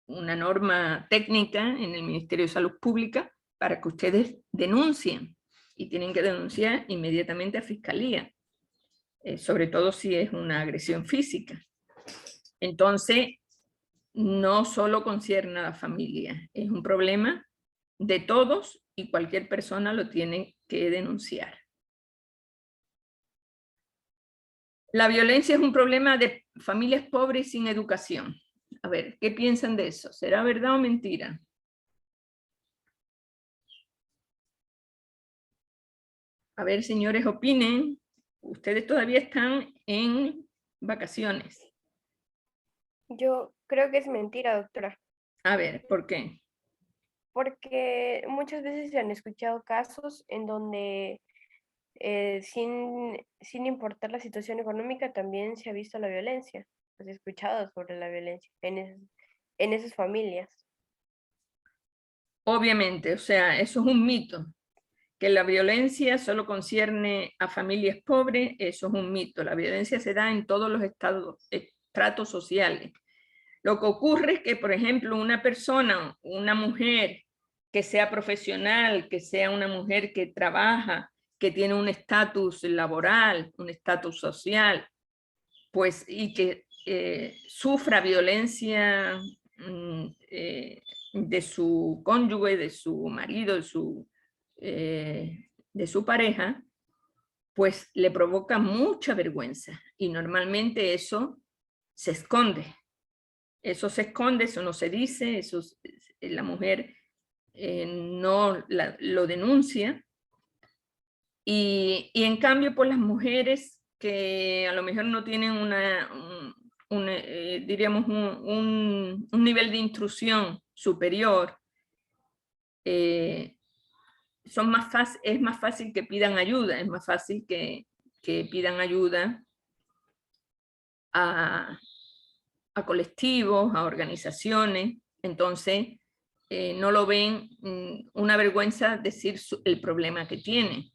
una norma técnica en el Ministerio de Salud Pública para que ustedes denuncien. Y tienen que denunciar inmediatamente a Fiscalía, sobre todo si es una agresión física. Entonces, no solo concierne a la familia, es un problema de todos y cualquier persona lo tiene que denunciar. La violencia es un problema de familias pobres y sin educación. A ver, ¿qué piensan de eso? ¿Será verdad o mentira? A ver, señores, opinen. Ustedes todavía están en vacaciones. Yo creo que es mentira, doctora. A ver, ¿por qué? Porque muchas veces se han escuchado casos en donde sin importar la situación económica también se ha visto la violencia. Se ha escuchado sobre la violencia en esas familias. Obviamente, o sea, eso es un mito. Que la violencia solo concierne a familias pobres, eso es un mito. La violencia se da en todos los estratos sociales. Lo que ocurre es que, por ejemplo, una persona, una mujer que sea profesional, que sea una mujer que trabaja, que tiene un estatus laboral, un estatus social, pues, y que sufra violencia de su cónyuge, de su marido, de su pareja, pues le provoca mucha vergüenza y normalmente eso se esconde. Eso se esconde, eso no se dice, la mujer no lo denuncia. Y en cambio, pues las mujeres que a lo mejor no tienen diríamos un nivel de instrucción superior, es más fácil que pidan ayuda, es más fácil que pidan ayuda a colectivos, a organizaciones. Entonces no lo ven una vergüenza decir el problema que tiene.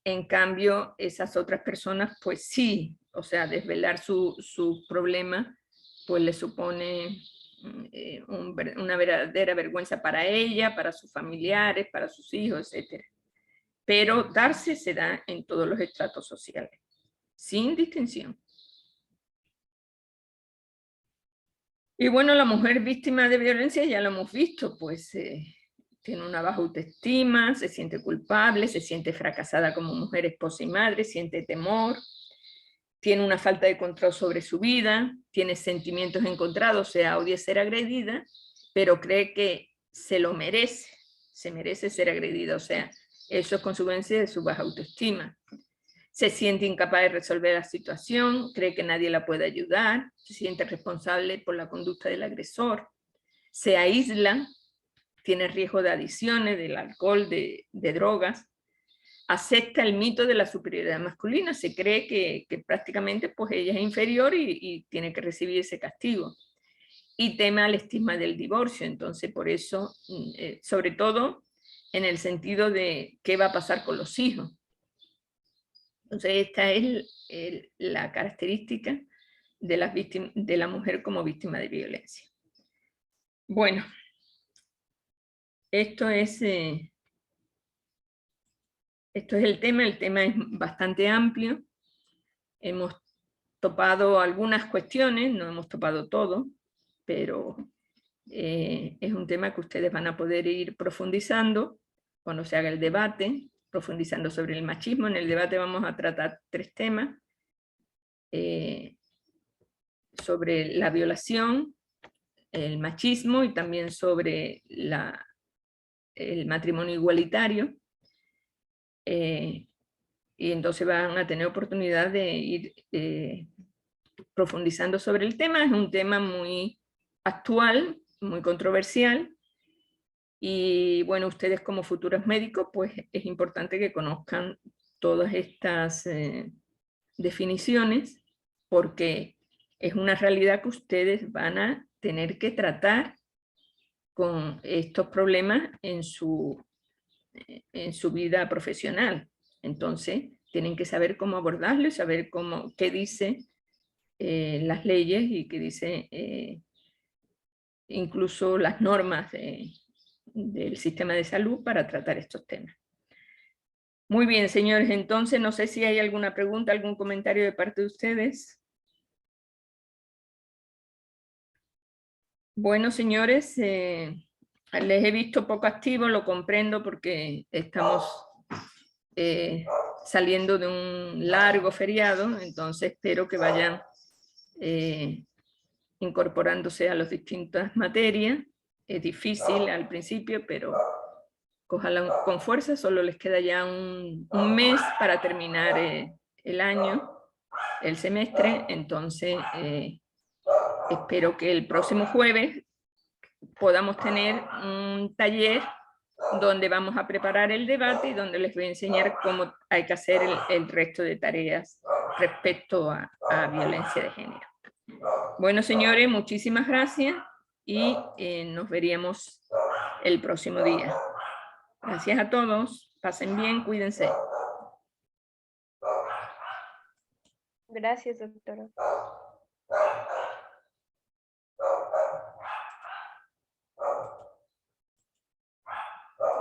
En cambio, esas otras personas, pues sí, o sea, desvelar su problema, pues le supone una verdadera vergüenza para ella, para sus familiares, para sus hijos, etc. Pero darse se da en todos los estratos sociales, sin distinción. Y bueno, la mujer víctima de violencia ya lo hemos visto, pues tiene una baja autoestima, se siente culpable, se siente fracasada como mujer, esposa y madre, siente temor, tiene una falta de control sobre su vida, tiene sentimientos encontrados, odia ser agredida, pero cree que se lo merece, se merece ser agredida, o sea, eso es consecuencia de su baja autoestima. Se siente incapaz de resolver la situación, cree que nadie la puede ayudar, se siente responsable por la conducta del agresor, se aísla, tiene riesgo de adicciones, del alcohol, de drogas, acepta el mito de la superioridad masculina, se cree que prácticamente pues ella es inferior y tiene que recibir ese castigo. Y teme al estigma del divorcio, entonces por eso, sobre todo en el sentido de qué va a pasar con los hijos. Entonces esta es la característica de la mujer como víctima de violencia. Bueno, esto es el tema es bastante amplio. Hemos topado algunas cuestiones, no hemos topado todo, pero es un tema que ustedes van a poder ir profundizando cuando se haga el debate, profundizando sobre el machismo. En el debate vamos a tratar 3 temas, sobre la violación, el machismo y también sobre el matrimonio igualitario. Y entonces van a tener oportunidad de ir profundizando sobre el tema. Es un tema muy actual, muy controversial, y bueno, ustedes como futuros médicos, pues es importante que conozcan todas estas definiciones, porque es una realidad que ustedes van a tener que tratar con estos problemas en su vida profesional. Entonces, tienen que saber cómo abordarlo y saber qué dice las leyes y qué dice incluso las normas del sistema de salud para tratar estos temas. Muy bien, señores, entonces no sé si hay alguna pregunta, algún comentario de parte de ustedes. Bueno, señores, les he visto poco activos, lo comprendo porque estamos saliendo de un largo feriado, entonces espero que vayan incorporándose a las distintas materias. Es difícil al principio, pero cójanla con fuerza, solo les queda ya un mes para terminar el año, el semestre, entonces espero que el próximo jueves podamos tener un taller donde vamos a preparar el debate y donde les voy a enseñar cómo hay que hacer el resto de tareas respecto a violencia de género. Bueno, señores, muchísimas gracias y nos veríamos el próximo día. Gracias a todos, pasen bien, cuídense. Gracias, doctora.